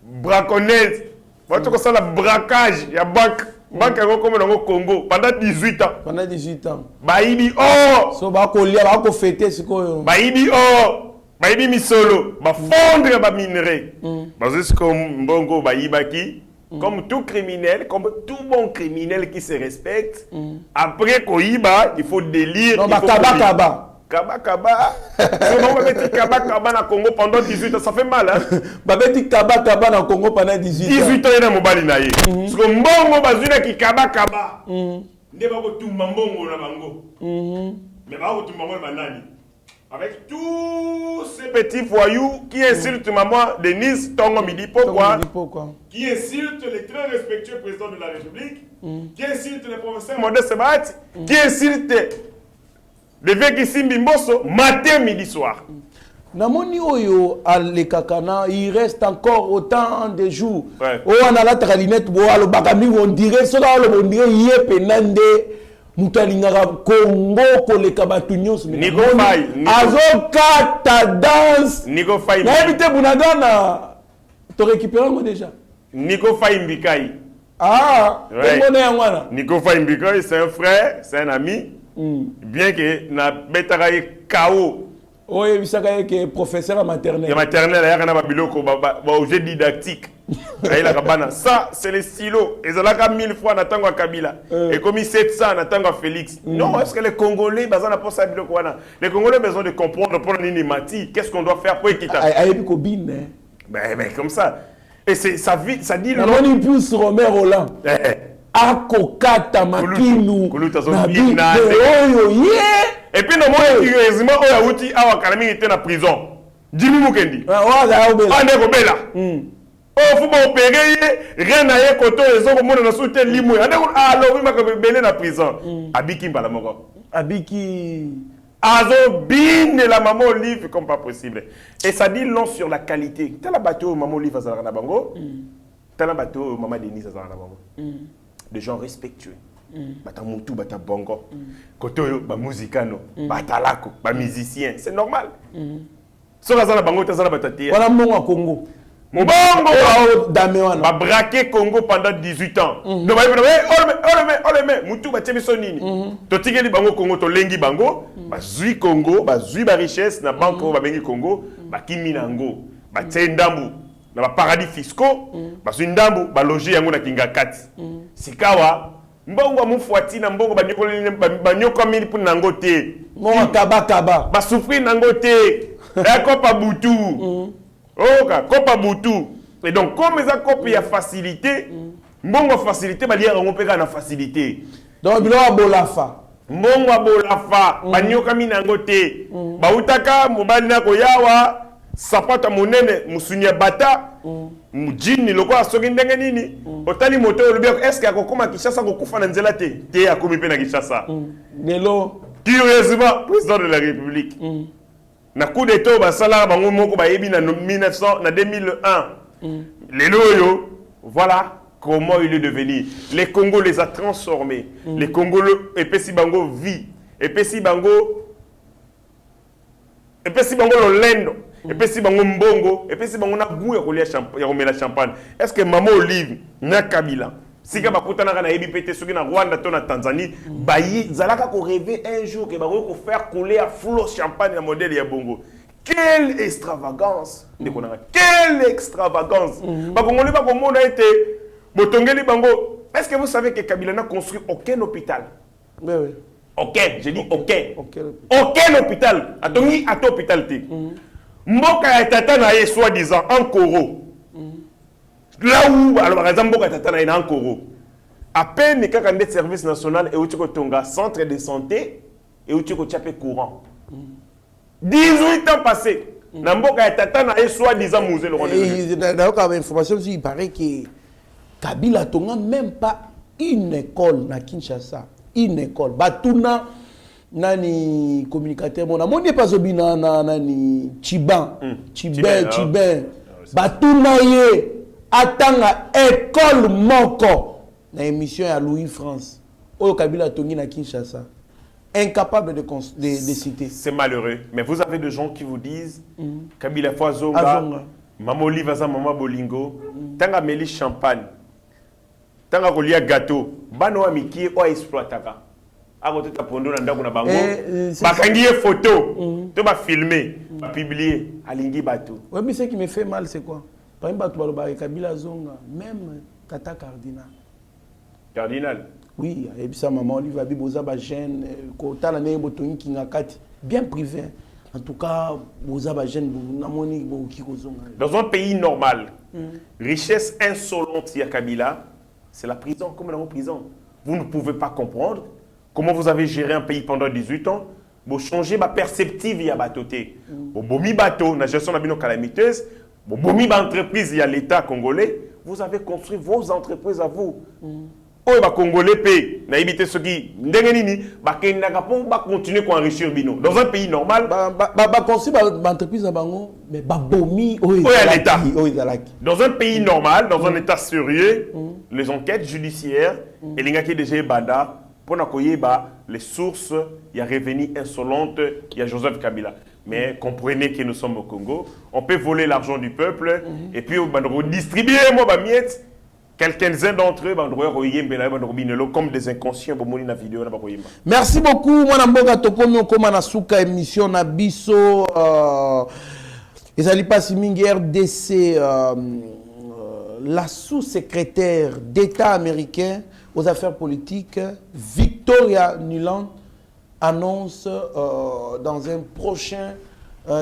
braconnaise. On va faire le braquage. Il y a banque. Banque au Congo pendant 18 ans. Pendant 18 ans. Baïbi oh! So ba ko lia ba ko fêter ce ko. Baïbi oh! Baïbi misolo. Ba fondre ba minerai. Ba jusqu'au mbongo baïbaki. Comme tout criminel, comme tout bon criminel qui se respecte, après Koïba, il faut délire. Non, bah, Kaba. On va mettre Kaba dans le Congo pendant 18 ans, ça fait mal. Hein? Bah, mettre Kaba dans le Congo pendant 18 ans. 18 ans, il y a un mobile naïe. Parce que Mbongo, bazuna qui Kaba. Ne va pas tout Mbongo na bango. Mais va tout Mbongo banani. Avec tous ces petits voyous qui insultent maman Denise Tongo Midi, pourquoi? Qui insultent le très respectueux président de la République, qui insultent le professeur Modeste Sebat, qui insultent le vieux Kissimbi Mbosso, matin, midi, soir. Namoni oyo alekakana, il reste encore autant de jours. Ouais. On a la tralinette, on dirait, on dirait, Yepenande. Mutalingara Congo koleka batu nyonso Nico Faye azokata danse Nico Faye na éviter bunagana to récupérer ngo déjà Nico Faye Mbikai ouais. Nico Faye Mbikai c'est un frère, c'est un ami bien que na betaka KO oui, ça que professeur maternel. Et maternel, il y a un biloko, objet didactique. Ça, c'est les stylos. Et ça l'a 1000 fois na tango Kabila. Et comme 700 na tango Félix. Non, est-ce que les Congolais, les Congolais ont besoin de comprendre pour les mati. Qu'est-ce qu'on doit faire pour équiter? Ben, comme ça. Et ça dit le nom. On plus Romer Roland. Akokata makinu. Et puis, nous avons curieusement, on a outil à Wakalami était en prison. Jimmy Mukendi. On est Robela. On faut opérer, rien n'a eu côté, les autres, on a soutenu l'imou. On a alors, il m'a belé la prison. Abiki Balamoko. Abiki. Azo bin la maman Olive comme pas possible. Et ça dit long sur la qualité. T'as la bateau, maman Olive à Zalana Bango. T'as la bateau, maman Denise à Zalana Bango. Des gens respectueux. Bata mutu, bata bongo. Côté ba musicano, bata lako, ba musicien, c'est normal. So la zana bango, t'as la batatie. Voilà mon Congo. Mon bongo, ba braqué Congo pendant 18 ans. Donc ba on le met, mutu ba temi sonini. To tigeli bango Congo to lengi bango, ba zui Congo, ba zui ba richesse na banque ba bengi Congo, ba kimi nango, ba tsendambu. Na ba paradis fiscaux, ba zui ndambu, ba loger yango na kingakati. Sikawa mbongo mufuati na mbongo banyoko mili pour nango te mon kaba ba souffrir nango te ya kopa butu oka kopa butu et donc comme ça kopa ya facilité mbongo facilité ba lier ngo peka na facilité donc bilo abolafa mbongo abolafa banyoko mili nango te ba utaka mobali na koyawa sapata monene musunya bata mujini loko asoki ndenge nini otali moto olobi est-ce que akokoma Kinshasa kokufa na nzela te akomi pe na Kinshasa lelo curieusement président de la République na coup d'état basala bango moko bayebi na 1900 na 2001 lelo yo voilà comment il est devenu. Les Congos les a transformés. Les Congolais epesi bango vie epesi bango lolendo. Et puis si bango mbongo, et puis si bango na goût ya champagne. Est-ce que maman Olive na Kabila, si ka bakutana kana yebi pété soki na Rwanda to na Tanzanie, bayi zalaka ko rêver un jour que bango ko faire couler à flot champagne na modèle ya bongo. Quelle extravagance! Quelle extravagance! Bakongoli bakomona été botongeli bango. Est-ce que vous savez que Kabila n'a construit aucun hôpital? Oui. Aucun, j'ai dit aucun. Aucun hôpital. Atongi ato hôpital te. Mboka ya tata na ye soi-disant en Koro. Là où alors par exemple Mboka tata na ye en Koro. À peine quand on a service national et où tu as centre de santé et où tu as courant. 18 ans passés. Namboka tata na soi-disant musée le rendez-vous. Dans information, il paraît que Kabila n'a même pas une école na Kinshasa. Une école. Batuna nani communicateur mon amoni pas obina nani Chiban. Chiban. Batuna ye atanga école moko na émission à Louis France. Oyo Kabila tongi na Kinshasa. Incapable de citer. C'est malheureux. Mais vous avez des gens qui vous disent Kabila Fouazonga, Mamoli Vaza Mama Bolingo, Tanga Meli Champagne, Tanga Rolia Gâteau, Bano Amiki o exploitaka. Agote tapondo na ndako na bango. Bakangiye photo, to ba filmer, ba publier, alingi bateau. Oui, mais ce qui me fait mal c'est quoi? Par exemple, Kabila Zonga, même Kata Cardinal. Cardinal. Oui, et puis sa maman, lui va vivre aux abagènes, bien privé. En tout cas, aux abagènes, dans un pays normal, richesse insolente, il y a Kabila, c'est la prison, comme dans la prison. Vous ne pouvez pas comprendre comment vous avez géré un pays pendant 18 ans. Vous changez ma perceptive, il y a batoté. Vous bomi bateau, la gestion de nos calamiteuses, vous bomi entreprise, il y a l'État congolais. Vous avez construit vos entreprises à vous. Oh, bah Congolais paye, n'a évité ce qui, n'dengenini, bah continuer à enrichir bino. Dans un pays normal, entreprise à bango, mais bah bomi, l'État. Dans un pays normal, dans un État sérieux, les enquêtes judiciaires et les gars qui déjà banda pour n'accueillir les sources, il y a revenu insolente, il y a Joseph Kabila. Mais comprenez que nous sommes au Congo, on peut voler l'argent du peuple et puis on redistribuer moi bah miette. Quelques-uns d'entre eux comme des inconscients. Merci beaucoup. Émission Nabiso. Ezali Passi Mingi RDC, la sous-secrétaire d'État américain aux affaires politiques, Victoria Nuland, annonce dans un prochain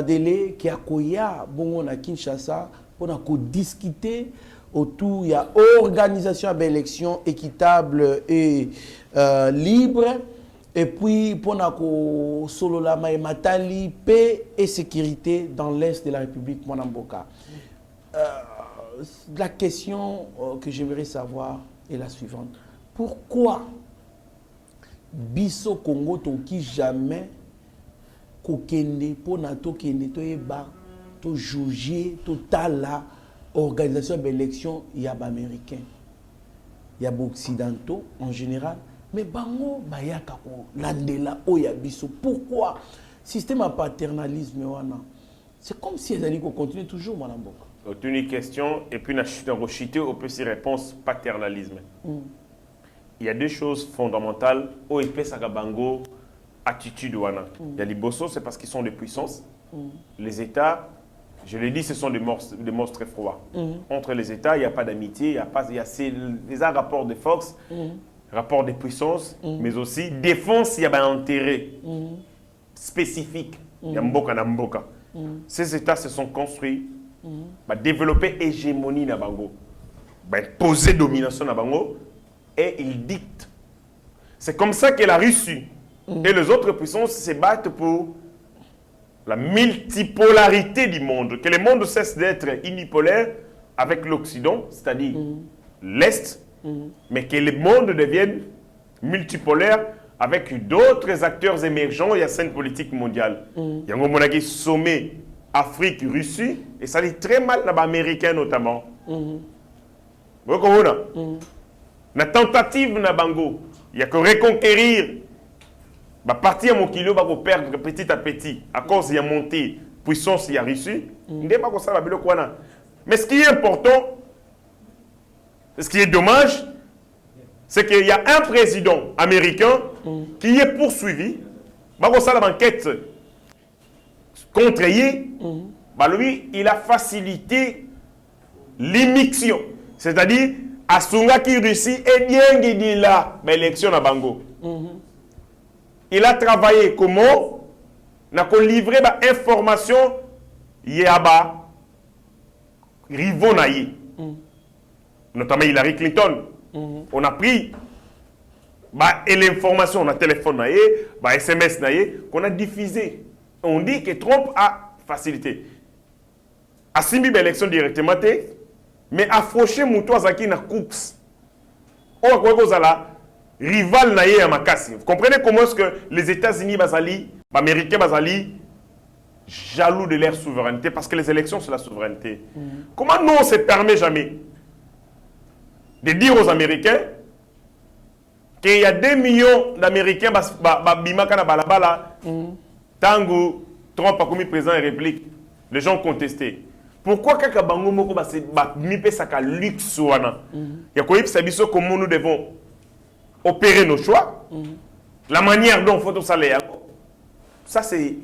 délai qu'il y a à Kinshasa pour discuter autour, il y a organisation d'élections équitable et libre. Et puis, pour nous, solo la matali, paix et sécurité dans l'est de la République Mwanamboka. La question que j'aimerais savoir est la suivante. Pourquoi Biso Congo toki jamais kokende pour nato kende to eba to juger total la organisation d'élection, il y a des Américains, il y a des Occidentaux en général, mais bango bayaka landela oyabiso. Pourquoi système à paternalisme wana? C'est comme si les alliés continuent toujours Mwanamboka. C'est une question et puis on chité au petit réponse paternalisme. Il y a deux choses fondamentales au épée bango attitude wana. Il y a les bossos, c'est parce qu'ils sont de puissance. Les États, je l'ai dit, ce sont des monstres froids. Entre les États, il n'y a pas d'amitié, il y a un rapport de force, rapport de puissance, mais aussi défense, il y a un intérêt spécifique. Il y a mboka na mboka. Ces États se sont construits, développer hégémonie na bango, poser domination na bango, et ils dictent. C'est comme ça que la Russie et les autres puissances se battent pour la multipolarité du monde, que le monde cesse d'être unipolaire avec l'Occident, c'est-à-dire l'Est, mais que le monde devienne multipolaire avec d'autres acteurs émergents et la scène politique mondiale. Il y a un sommet Afrique-Russie, et ça dit très mal dans les Américains notamment. Vous comprenez? La tentative na bango, il y a que reconquérir. Partir à mon kilo, va perdre petit à petit à cause de la montée puissance il y a Russie. Mais ce qui est important, ce qui est dommage, c'est qu'il y a un président américain qui est poursuivi. L'enquête contre lui, il a facilité l'immixtion. C'est-à-dire, à Sungaki Russie et bien là, l'élection à Bango. Il a travaillé comment? Il a livré des informations Yaba Rivonaï, notamment Hillary Clinton. On a pris et l'information, on a téléphone, SMS, qu'on a diffusé. On dit que Trump a facilité. A simbi l'élection directement, mais a fauché Moutou Azaki na Cooks. On va quoi là rival naïe à Makassi. Vous comprenez comment est-ce que les États-Unis, les Américains, jaloux de leur souveraineté, parce que les élections, c'est la souveraineté. Comment nous, on ne se permet jamais de dire aux Américains qu'il y a 2 millions d'Américains Tango, Trump a commis président de la République, les gens ont contesté. Pourquoi quand Bango Moko mi pe saka luxe wana? Ya ko yip sabiso comment nous devons opérer nos choix. La manière dont faut tout ça ça c'est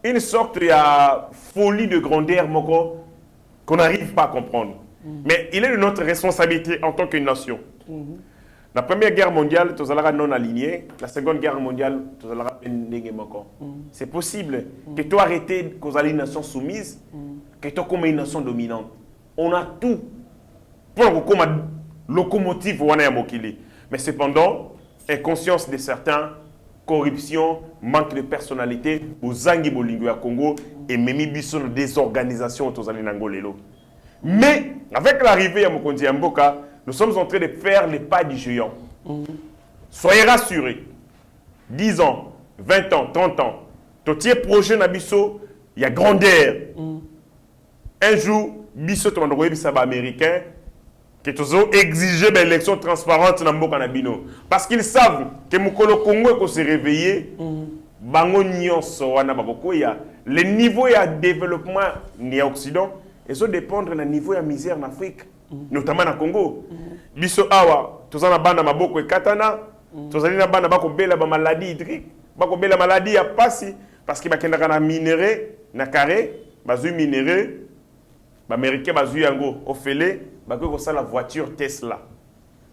une sorte de folie de grandeur moko qu'on n'arrive pas à comprendre. Mais il est de notre responsabilité en tant que nation. La première guerre mondiale, tous allons non alignés. La seconde guerre mondiale, tous allons pénéguer encore. C'est possible que tu arrêtes que une nation soumise, que tu comme une nation dominante. On a tout pour comme locomotive wana mokili. Mais cependant, inconscience de certains, corruption, manque de personnalité, aux Angi Bolingo à Congo et même biso des organisations tous allons nangolelo. Mais avec l'arrivée à Mokondi Mboka, nous sommes en train de faire les pas du géant. Soyez rassurés. 10 ans, 20 ans, 30 ans, tout projet Nabiso, il y a grandeur. Un jour, Biso to mandroye bisaba américain que tous exiger une élection transparente dans Mboka Nabino parce qu'ils savent que Mukolo Congo est se réveiller. Bango nyonso wana bakoya le niveau de développement ni Occident et ça dépendre du niveau de misère en Afrique. Notamment na Congo. Biso awa, tozana bana maboko ekatana, tozali na bana bako bela ba maladie hydrique, bako bela maladie ya pasi parce que bakendaka na minéré, na carré, bazui minéré, ba américain bazui yango ofele, bako ko sala voiture Tesla.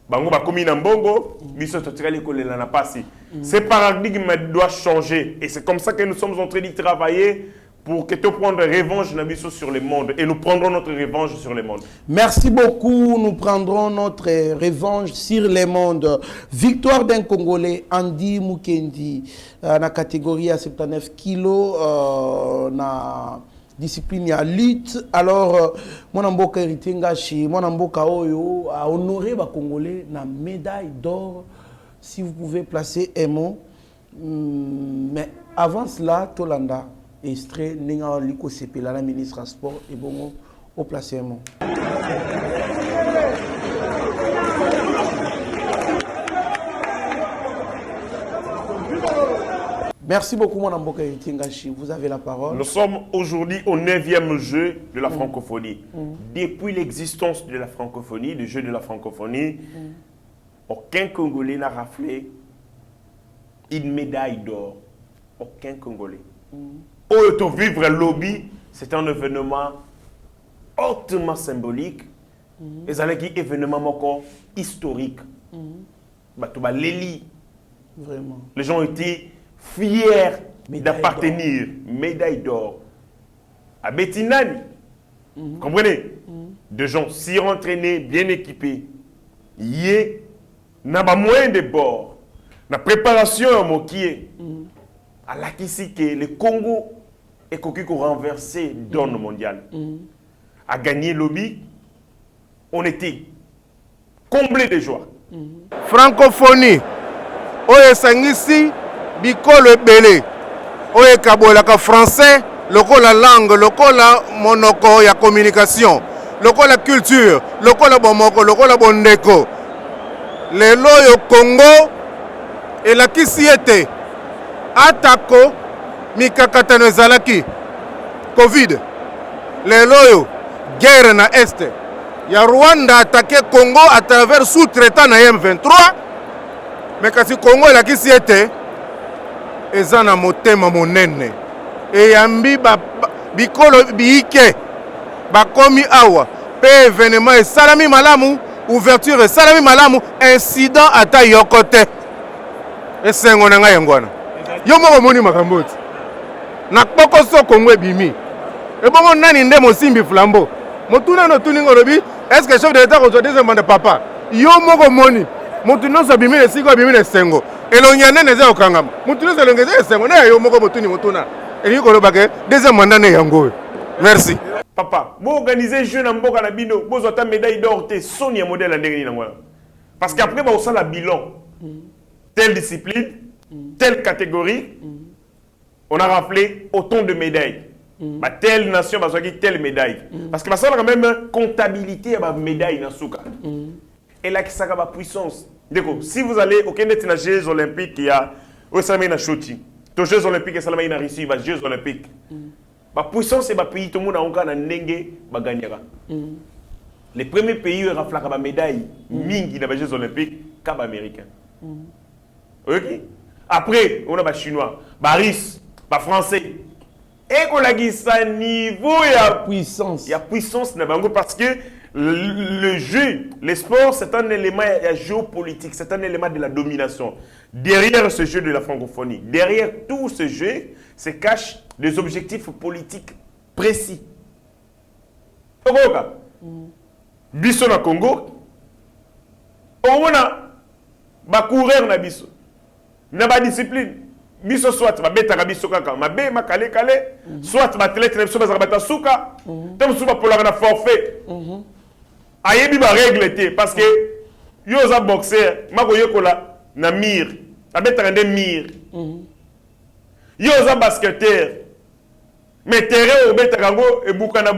Bango bakomi na mbongo, biso totikali kolela na pasi. Ce paradigme doit changer et c'est comme ça que nous sommes en train d'y travailler. Pour que tu prennes revanche sur le monde. Et nous prendrons notre revanche sur le monde. Merci beaucoup. Nous prendrons notre revanche sur le monde. Victoire d'un Congolais, Andy Mukendi, dans la catégorie à 79 kilos, na discipline à lutte. Alors, mon amboka hérité ngashi, mon amboka oyo a honoré les Congolais na médaille d'or. Si vous pouvez placer un mot. Mais avant cela, Tolanda. Extrait Ninga Liko Sepela, la ministre des Sports, et bon, au placement. Merci beaucoup, mon Amboka Tingashi. Vous avez la parole. Nous sommes aujourd'hui au 9e jeu de la francophonie. Depuis l'existence de la francophonie, du jeu de la francophonie, aucun Congolais n'a raflé une médaille d'or. Aucun Congolais. Auto vivre lobby, c'est un événement hautement symbolique. Et c'est un événement historique. Vraiment. Les gens étaient fiers d'appartenir. Médaille d'or. À Betinani. Comprenez? Des gens si entraînés, bien équipés. Il n'a pas moins de bord. La préparation à Mokié. À la Kisike, le Congo est renversé dans le mondial. A gagné lobby, on était comblé de joie. Francophonie, oye sangisi bikolo belé, oye kabolaka français, lokola langue, lokola monoko ya communication, lokola culture, lokola bomoko, lokola bondeko. Lelo yo Congo et la kisiete atako mikakatano ezalaki Covid. Lelo yo guerre na este. Ya Rwanda attaqué Congo à travers sous-traitant na M23. Mais kasi Congo la kisiete ezana motema monene. Et yambi bikolo biike bakomi awa pe événement et salami malamu ouverture et salami malamu incident ata yokote esengo na ngai ngwana yo moko moni makamboti na poko so Congo ebimi et bongo nani nde mosimbi flambeau motuna no tuningo lobi est-ce que chef de l'état ko deuxième mandat papa yo moko moni mutu nyonso abimi na esika abimi na esengo elongi ya nene eza kokangama mutu nyonso elongi eza esengo na yo moko motuni motuna elingi koloba ke deuxième mandat ne yango oyo merci papa bo organiser jeu na mboka na bino bozwa ta médaille d'or te soni ya modèle ndenge ni nango parce qu'après ba osala bilan telle discipline telle catégorie on a rappelé autant de médailles bah, telle nation bah, telle médaille parce que bah, ça a quand même comptabilité à médaille dans souka et là qui ça a puissance d'accord si vous allez au Kenya na Jeux olympiques il y a au Salama na shoti aux Jeux olympiques et Salama na Russie bah Jeux olympiques bah puissance et bah pays tout le monde a encore na ndenge bah gagnera les premiers pays où raflaka ba médaille mingi dans les Jeux olympiques cap américain OK après on a bah chinois bah russe bah français et qu'on a dit ça niveau il y a puissance parce que le jeu, le sport, c'est un élément géopolitique, c'est un élément de la domination. Derrière ce jeu de la francophonie, derrière tout ce jeu, se cachent des objectifs politiques précis. Biso na Congo, on a courir na biso, na ba discipline. Biso soit ba beta ka biso kaka mabe makale kale soit ba tele biso ba bata suka tam suba pour la forfait ayebi ba règle té parce que yo za boxeur mako yekola na mire ba beta ndé mire yo za basketteur mais terrain au beta kango e bukana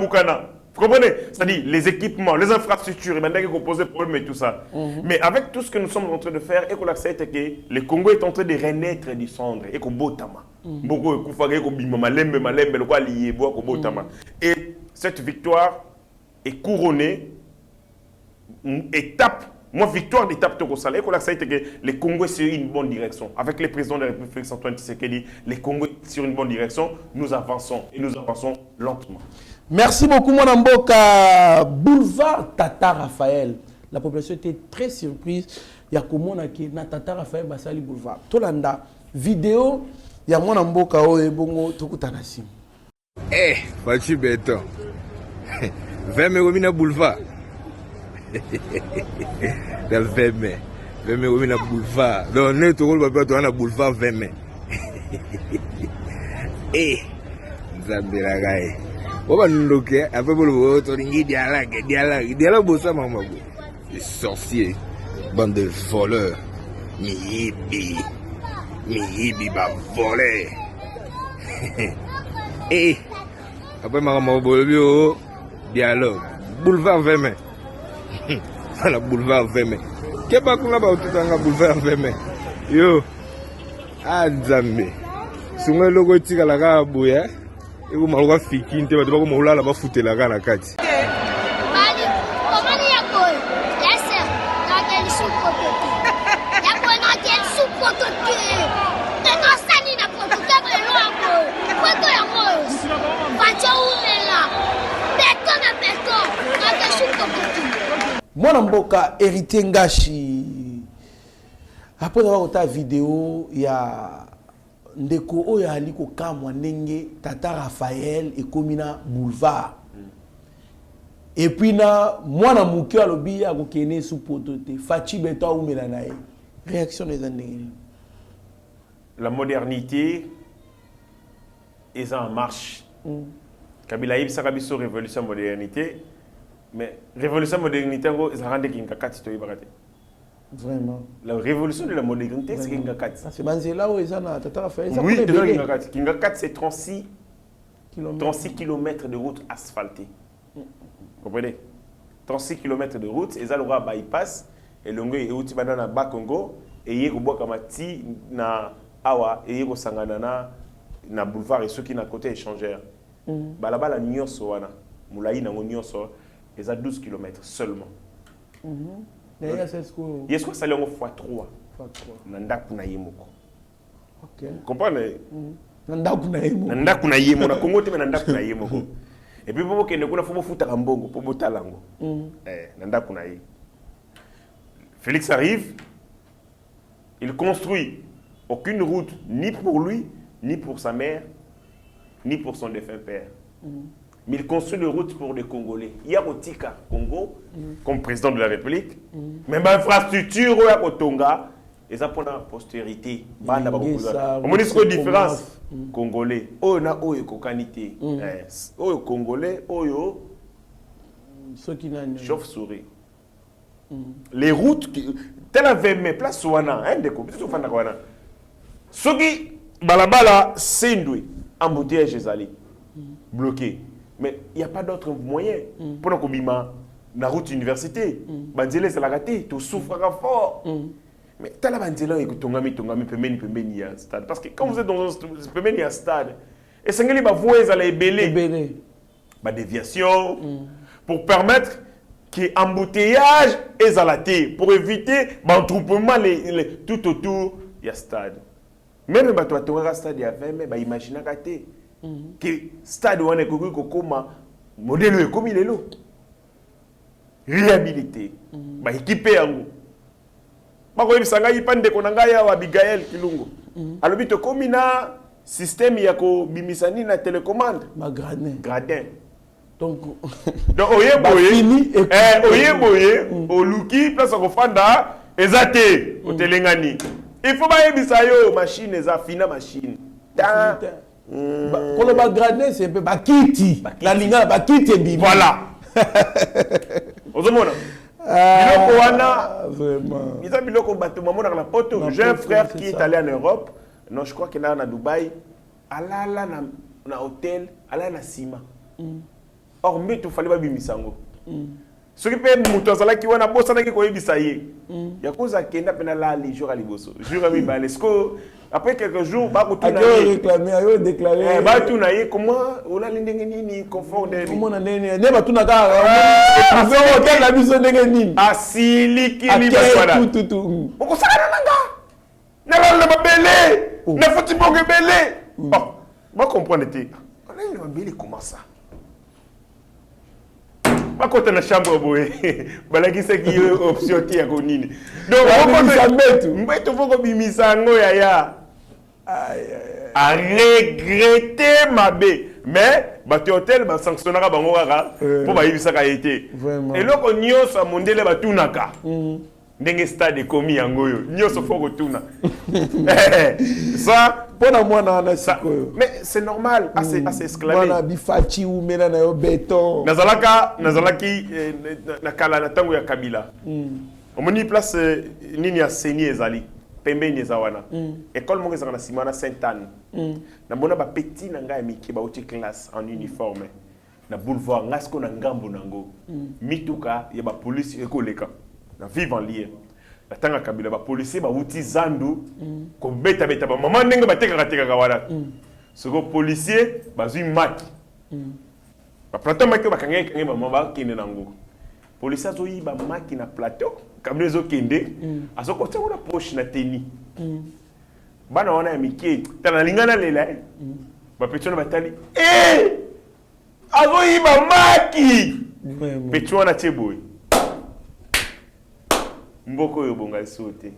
vous comprenez? C'est-à-dire les équipements, les infrastructures, il faut poser problème et tout ça. Mais avec tout ce que nous sommes en train de faire, et qu'on accepte que le Congo est en train de renaître du cendre, et qu'on botama. Et cette victoire est couronnée, étape, moi victoire d'étape Tokosala, et qu'on accepte que le Congo est sur une bonne direction. Avec le président de la République Félix Antoine Tshisekedi, le Congo est sur une bonne direction, nous avançons, et nous avançons lentement. Merci beaucoup, mon amboka. Boulevard Tata Raphaël. La population était très surprise. Il y a comment na Tata Raphaël Basali Boulevard. Tolanda, vidéo, il y a mon amboka et bongo Tokutanasi. Eh, Fachi Beton. 20 mai Romina Boulevard. Dans 20 mai. 20 mai Romina Boulevard. Donc, on est au Boulevard 20 mai. Eh, Zambelagai. Pourquoi nous nous après pour le vote, dialogue, bossa maman. Les sorciers, bande de voleurs, mihibi, va voler. Et après maman bolio, dialogue, boulevard 20 mai. Voilà boulevard 20 mai. Qu'est-ce qu'on a pas tout un boulevard 20 mai? Yo, Nzambe. Sunga logo tika la gabuya. Et vous m'avez fait qui ne peut pas me rouler là-bas foutre la gare à Kati. Mon amboka hérité Ngashi. Après avoir vu ta vidéo, il y a ndeko oyo ali ko kamwa ndenge Tata Raphaël et Komina Boulevard. Et puis na mwana muke alobi ya ko kene sous potote Fachi Beto umela nae. Réaction des ndenge. La modernité est en marche. Kabila yib sakabiso révolution modernité mais révolution modernité ngo ezarande kinga kati to ibarate. Vraiment. La révolution de la modernité, c'est Kingakat. C'est là où ils ont Tata Raphaël. Oui, c'est Kingakat. Kingakat, c'est 36 km de route asphaltée. Vous comprenez? 36 km de route, et ça aura bypass, et l'ongo est outil banana Bakongo, et il y a Kamati na Awa, et il y a Sanganana na boulevard, et ceux qui na côté échangeur. Là-bas, la Nyon Soana, Moulaï na Nyon Soana, et ça 12 km seulement. Yes, ça l'est x3. Nanda kuna yemoko. Ok. Comprenez? Nanda kuna yemoko. Nanda kuna yemoko. Na Congo te nanda kuna yemoko. Et puis pour que ne kuna faut futa kambongo pour botalango. Nanda kuna yemoko. Félix arrive, il construit aucune route ni pour lui, ni pour sa mère, ni pour son défunt père. mais il construit des routes pour les Congolais. Il y a Rotika, Congo, comme président de la République, mais l'infrastructure, il y a Kotonga, et ça pour la postérité. On a une différence. Congolais, oh na oh kokanité, oh Congolais, oh chauve-souris. Les routes, tel avait mes places wana, hein, des copies, tout fana wana. Ce qui, balabala, c'est embouteillage ezali, bloqué. Mais il n'y a pas d'autre moyen pour nous combimer la route université. Banzele c'est la raté, tu souffres fort. Mais t'as la banzela et que tongami pemeni ya stade. Parce que quand vous êtes dans un pemeni ya stade, et c'est que vous voyez à la ébélé, ma déviation, pour permettre que embouteillage est à la tête, pour éviter l'entroupement tout autour du stade. Même si tu as un stade, tu imagines que le stade est modèle comme il est là. Réhabilité, équipé en haut. Je sais que je Abigail Kilungo. Alors, tu as un système de télécommande. Gradin. Donc, Oluki, place au Fanda, Ezate, au Telengani. Il faut pas que machine, fina machine. Quand on va gradin, c'est un peu bakiti. La ligne bakiti. Voilà. J'ai un frère qui est allé en Europe. Non, je crois qu'il est à Dubaï. Allá là na hôtel, allá na Sima. Or, mais tu fallait pas bimisango. Ce qui fait muto sala ki wana bossa na ki ko yebisa ye. Ya koza kenda pena la les jours à liboso. Jour à mi balesco. Après quelques jours, ba ko tuna ye réclamer, ayo déclarer. Ba tuna ye comment on a ndenge nini confort de. Comment na ndenge ne ba tuna ka. Azo hotel la biso ndenge nini. Asili ki li baswala. Tout. Oko saka nanga. Na la ba belé. Na foti bonge belé. Bon, ba comprendre te. On a une belé comment ça? Pas quand on a chambre boé, balaki c'est qui option qui a connu. Donc on peut faut que bimisango ya a regretter ma bé, mais bateau hôtel ba sanctionnera bango kaka pour ba yibisa ka été. Et loko nyoso mondele ba tunaka. Ndenge stade komi yango yo, nyoso faut ko tuna. Ça mais c'est normal, assez esclavé. Nazalaki na kala na tango ya Kabila. Omoni place nini ya seni ezali, pembeni ezawana. École mongo ezana simana Sainte-Anne. Na bona ba petit na ngai miki ba uti classe en uniforme. Na boulevard ngasko na ngambo nango. Mituka ya ba police ekoleka. Na vivre en lien. La tanga Kabila ba policier ba uti zandu ko beta ba maman ndenge ba teka wana. Soko policier ba zui maki. Ba plateau maki ba kanga ba maman ba kende nango. Policier zo yi ba maki na plateau, Kabila zo kende, azo ko tsa na poche na teni. Bana wana ya miki, tana lingana lela. Ba petona batali. Azo yi ba maki. Petona teboy. Mboko yo bonga sauté.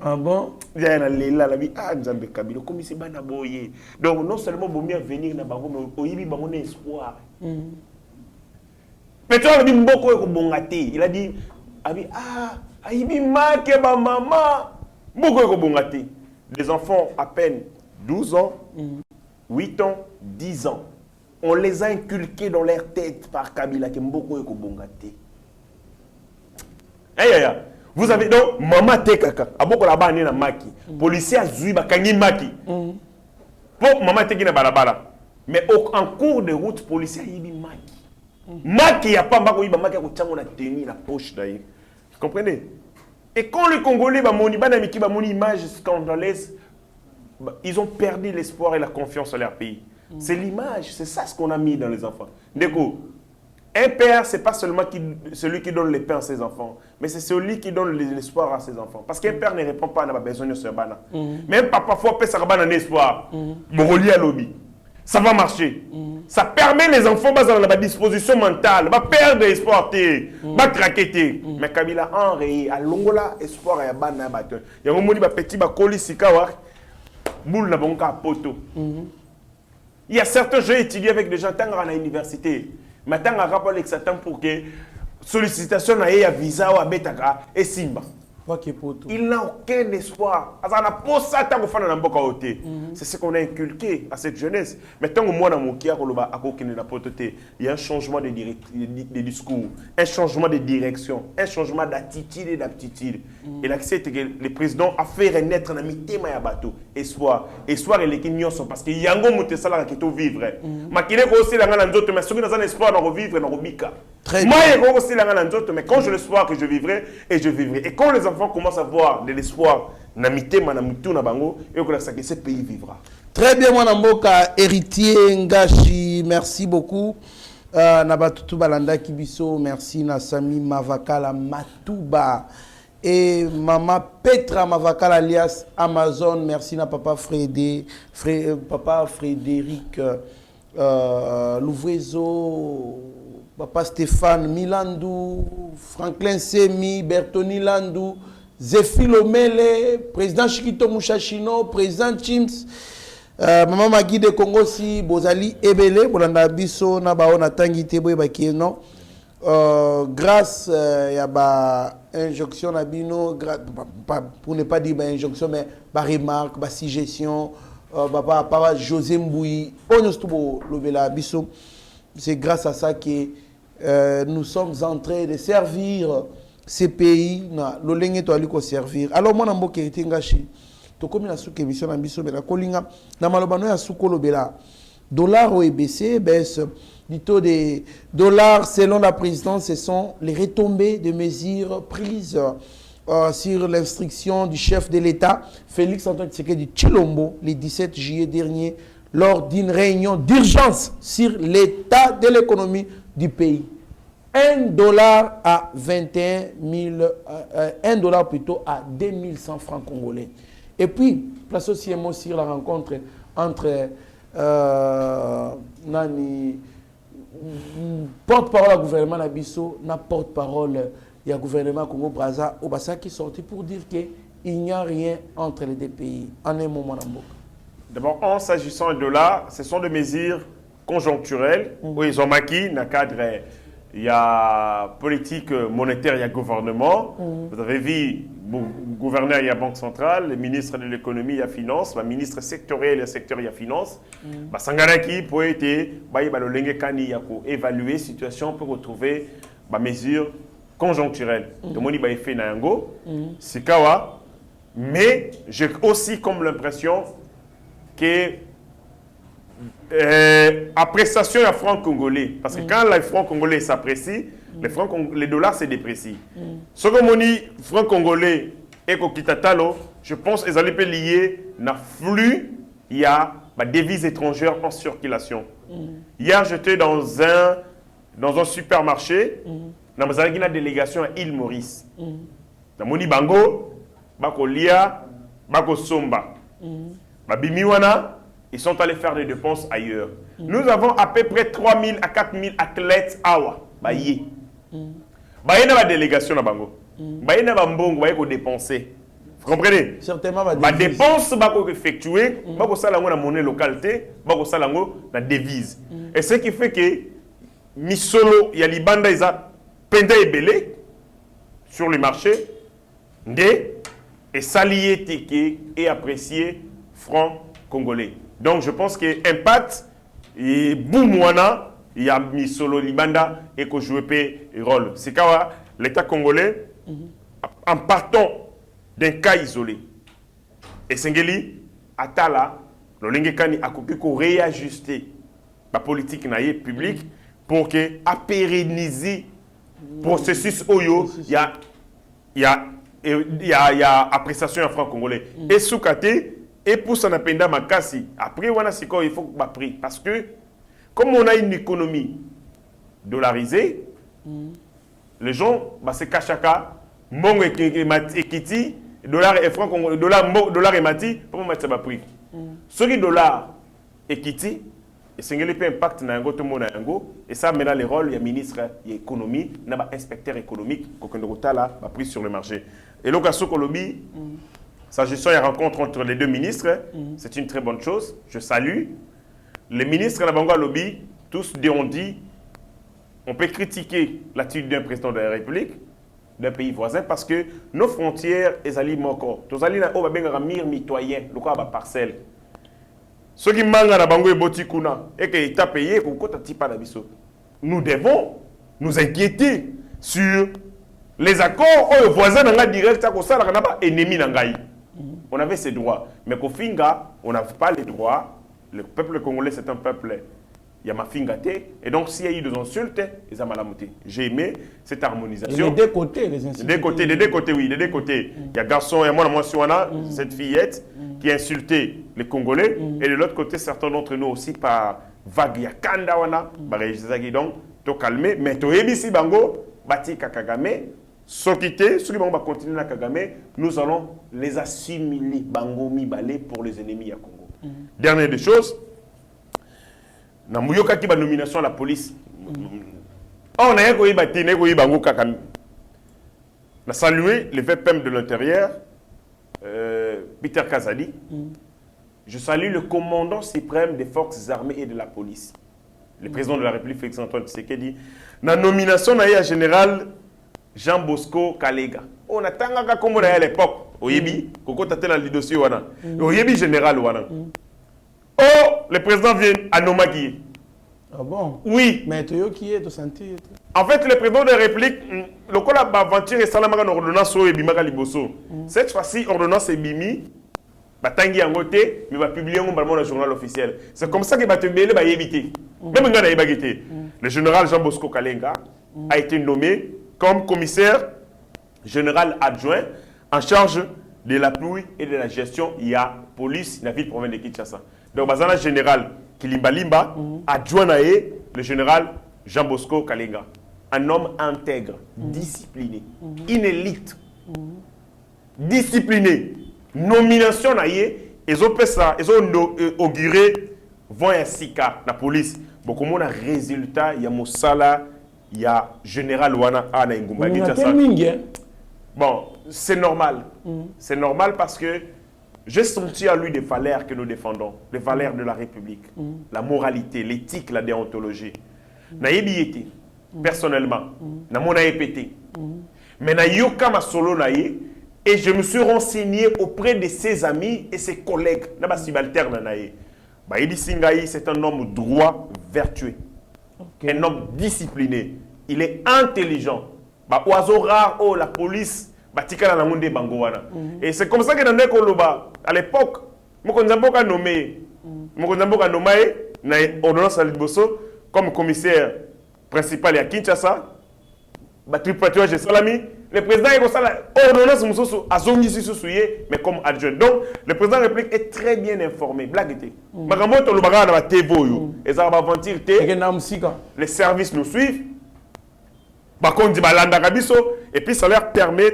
Ah bon? Il y a la vie Nzambe Kabila comme c'est bana boye. Donc non seulement bon bien venir na bango mais oyibi bango na espoir. Petro a dit mboko yo bonga te. Il a dit ayibi make ba maman. Mboko yo bonga te. Les enfants à peine 12 ans, 8 ans, 10 ans. On les a inculqués dans leur tête par Kabila que mboko yo bonga te. Vous avez donc maman tekaka aboko la bani na maki policier azui bakangi maki pour maman teki na balabala mais en cours de route policier yibi maki ya pamba ko yiba maki ko tsango na tenue na poche d'ailleurs vous comprenez et quand les Congolais ba moni bana miki ba moni image scandaleuse ils ont perdu l'espoir et la confiance en leur pays c'est l'image c'est ça ce qu'on a mis dans les enfants Ndeko. Un père, ce n'est pas seulement celui qui donne le pain à ses enfants, mais c'est celui qui donne l'espoir à ses enfants. Parce qu'un père ne répond pas à la besoin de ce bana. Même papa, faut faire ça un espoir. À lobby. Ça va marcher. Ça permet les enfants dans la disposition mentale, de perdre l'espoir, de craquer. Mais Kabila a enrayé, à l'ongola, espoir à bana batteur. Il y a un moment petit bakoli sikawa, boule na bonka poto. Il y a certains jeux étudiés avec des gens tant à l'université. Mais tant à rapport avec Satan pour que sollicitation à visa ou à betaka et simba. Il n'a aucun espoir. C'est ce qu'on a inculqué à cette jeunesse. Mais tant que moi, il y a un changement de discours, un changement de direction, un changement d'attitude et d'aptitude. Et là, c'est que le président a fait renaître un bateau. Espoir. Espoir et les Kenyans sont parce qu'il y a un gros salaire qui est vivre. Mais il y a aussi un espoir de revivre dans le Bika. Mais quand j'ai l'espoir que je vivrai, et je vivrai. Et quand les enfants commencent à avoir de l'espoir, et ce pays vivra. Très bien, Mwanamboka, héritier Ngashi, merci beaucoup. Nabatutu Balanda Kibiso, merci Nasami Mavakala Matuba. Et Maman Petra Mavakala alias Amazon, merci na Papa Frédéric Louvrezo. Papa Stéphane Milandou, Franklin Semi, Bertoni Landou, Zéphilo Mele, président Chikito Mouchachino, président Chims, Maman Magui de Congo si, Bozali Ebele, Bolanda Biso, Nabao Natangite Boy Bakino, grâce à ba injonction Nabino, pour ne pas dire ba injonction, mais ba remarque, ba suggestion, Papa José Mboui, Onyostubo Lobela Biso. C'est grâce à ça que nous sommes en train de servir ces pays. L'olenge to aliko servir. Alors moi nambo kerité ngashi. To komi na suke émission na biso bela kolinga na malobano ya sukolo bela. Dollar au EBC baisse du taux des dollars selon la présidence. Ce sont les retombées de mesures prises sur l'instruction du chef de l'État Félix Antoine Tshisekedi Tshilombo le 17 juillet dernier. Lors d'une réunion d'urgence sur l'état de l'économie du pays. $1 à 21 000, $1 plutôt à 2100 francs congolais. Et puis, place aussi un mot sur la rencontre entre porte-parole du gouvernement Nabiso et porte-parole du gouvernement Congo-Braza au Bassa qui sorti pour dire qu'il n'y a rien entre les deux pays. En un moment, d'abord, en s'agissant du dollar, ce sont des mesures conjoncturelles où ils ont maquis dans le cadre, il y a politique monétaire, il y a gouvernement. Vous avez vu, le gouverneur, il y a Banque centrale, le ministre de l'économie, il y a finance, le ministre sectoriel, le secteur, il y a finance. Sangaraki pour évaluer la situation pour retrouver des mesures conjoncturelles. Donc, on a fait Nayango, c'est Kawa, mais j'ai aussi comme l'impression que appréciation à franc congolais, parce que quand le franc congolais s'apprécie, les dollars se déprécient. Ce que mon franc congolais et Kokitatalo, je pense qu'ils allaient lier à flux, il y a des devises étrangères en circulation. Hier, j'étais dans un supermarché, dans une délégation à île Maurice. Dans mon Bango, Bako Lia, Bako Somba. Bimiwana, ils sont allés faire des dépenses ailleurs. Nous avons à peu près 3 000 à 4 000 athlètes awa. Baye. Baye n'a pas de délégation à Bango. Baye n'a pas de mbongo, baye qu'on dépenser. Vous comprenez? Certainement, ma dépense, bako effectuer, bako salango na monnaie localité, bako salango na devise. Et ce qui fait que Misolo, il y a Libanda, ils ont pendé et belé sur le marché, et s'allier teke et apprécier franc congolais. Donc je pense que impact et Boumouana, il y a mis solo Libanda et que jouer un rôle. C'est quand l'État congolais, en partant d'un cas isolé, et Sengeli, Atala, le Lingekani a coupé pour réajuster la politique publique pour que à pérenniser le processus Oyo, il y a appréciation en franc congolais. Et Soukate, et pour ça, on makasi. Après, il faut que prix. Parce que, comme on a une économie dollarisée, les gens, c'est Kachaka, Mongo et Kiti, dollar et franc congolais, dollar et Mati, pour mettre ça prix. Ce qui est dollar et Kiti, et c'est un impact dans le monde. Et ça, maintenant, les rôles, il y a ministre de l'économie, il y a inspecteur économique, qui a pris sur le marché. Et donc, à ce Colombie, s'agissant de la rencontre entre les deux ministres, c'est une très bonne chose. Je salue. Les ministres de la lobby, tous ont dit, on peut critiquer l'attitude d'un président de la République, d'un pays voisin, parce que nos frontières, elles allient moko. Tous allient na oba benga mir mitoyen, le quoi ba parcelle. Ceux qui mangent na bango et boti kuna, et que l'État payé pour kota tipa na biso. Nous devons nous inquiéter sur les accords aux voisins n'anga direct à ça la pas ennemi n'angai. On avait ses droits, mais qu'au finga, on n'a pas les droits. Le peuple congolais, c'est un peuple, il y a ma fingate, et donc s'il y a eu des insultes, ils ont malamuté. J'ai aimé cette harmonisation. Et des deux côtés, les insultes. Des deux côtés, oui, des deux côtés. Il y a garçon et moi, cette fillette qui a insulté les Congolais, et de l'autre côté, certains d'entre nous aussi par vague, il y a Kandawana, donc, to calmer, mais to ebisi bango, bati Kagame, Sokité, ceux qui vont continuer à Kagame, nous allons les assimiler, bango mibale pour les ennemis à Congo. Dernière des choses, na muyoka ki ba nomination à la police. On a eu bango Kagame. On a salué le VPM de l'Intérieur, Peter Kazadi. Je salue le commandant suprême des forces armées et de la police. Le président de la République, Félix Antoine Tshisekedi. La nomination a eu à général Jean Bosco Kalega. On a tangaka comme à l'époque. Oyebi, Koko Tatel dans le dossier. Oyebi général. Oh, le président vient à Nomaki. Ah bon? Oui. Mais tu qui est de santé? En fait, le président de la République, le col a aventure et salamaka ordonnance au Ebimaka Liboso. Cette fois-ci, ordonnance Ebimi. Batangi en côté, mais va publier un dans le journal officiel. C'est comme ça que va te mêler, va éviter. Même quand il va éviter. Le général Jean Bosco Kalenga a été nommé comme commissaire général adjoint en charge de l'appui et de la gestion. Il y a police dans la ville province de Kinshasa. Donc, Bazana général Kilimba Limba, adjoint à le général Jean Bosco Kalenga. Un homme intègre, discipliné, une élite, discipliné. Nomination na ye, ils ont fait ça, ils ont auguré vont ainsi qu'à la police. Beaucoup de résultat, il y a Moussala, il y a général Wana Ana Ngumba. Bon, c'est normal. C'est normal parce que j'ai senti à lui des valeurs que nous défendons, les valeurs de la République, la moralité, l'éthique, la déontologie. Na yebi personnellement, na mona épété. Mais na yoka ma solo na ye. Et je me suis renseigné auprès de ses amis et ses collègues. C'est un homme droit, vertueux. Un homme discipliné. Il est intelligent. Oiseau rare, oh, la police. Et c'est comme ça que dans Koloba, à l'époque, je suis nommé ordonnance à Liboso comme commissaire principal à Kinshasa. Le président est ordonnance mais comme adjoint. Donc, le président de la République est très bien informé. Les services nous suivent. Et puis, ça leur permet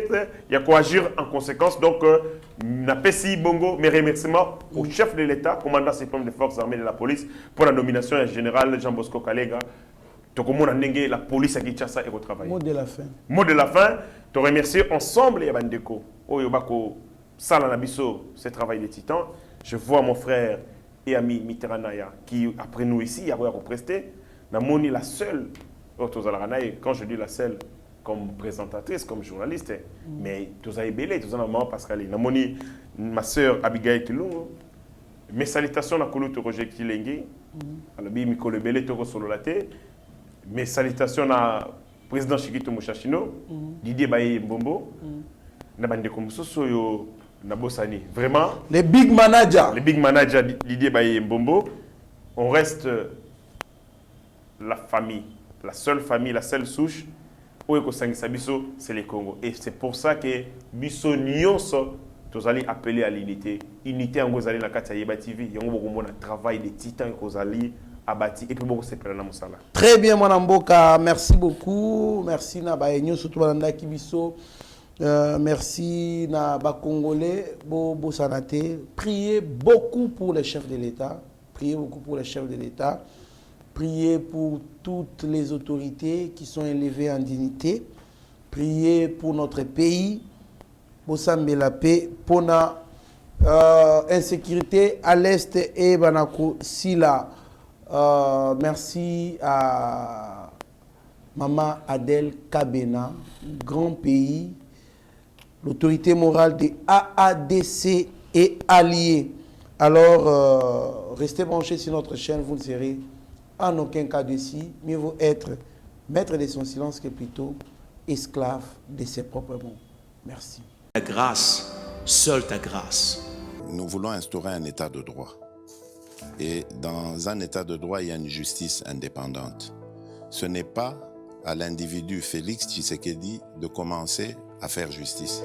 d'agir en conséquence. Donc, Napesi Bongo, mes remerciements au chef de l'État, commandant suprême des forces armées de la police, pour la nomination du général Jean Bosco Kalega. La police à Kinshasa est au travail. Mot de la fin. Mot de la fin, te remercier ensemble, Yabandeko. Oyobako, Salanabiso, ce travail de titan. Je vois mon frère et ami Mitteranaya qui, après nous ici, a presté. Namoni la seule, quand je dis la seule, comme présentatrice, comme journaliste, mais tous a ébélé, tous a maman Pascaline. Namoni, ma soeur Abigail Kilungo. Mes salutations à Kolo Roger Kilenge. Alabi Mikolo Belé Toro Sololate. Mes salutations à président Chikito Mouchachino, Didier Baye Mbombo, Nabande Komsoso yo Nabosani. Vraiment. Les big managers. Les big managers Didier Baye Mbombo. On reste la famille, la seule souche. Oeko Sangisa Biso, c'est les Congo. Et c'est pour ça que Biso Nyonso, tous allez appeler à l'unité. Unité en Gozali la Katia Yeba TV. Il y a un travail de titans Gozali. Abati et puis beaucoup c'est pour la Moussala. Très bien mon Mboka, merci beaucoup, merci na baenyo surtout balanda kibiso, merci na ba congolais bo sanate, priez beaucoup pour les chefs de l'État, priez beaucoup pour les chefs de l'État, priez pour toutes les autorités qui sont élevées en dignité, priez pour notre pays, pour sambe la paix, pour na insécurité à l'est et banako sila Merci à Maman Adèle Kabena, grand pays, l'autorité morale des AADC et alliés. Alors, restez branchés sur notre chaîne, vous ne serez en aucun cas déçus. Mieux vaut être maître de son silence que plutôt esclave de ses propres mots. Merci. Ta grâce, seule ta grâce. Nous voulons instaurer un état de droit. Et dans un état de droit, il y a une justice indépendante. Ce n'est pas à l'individu Félix Tshisekedi de commencer à faire justice.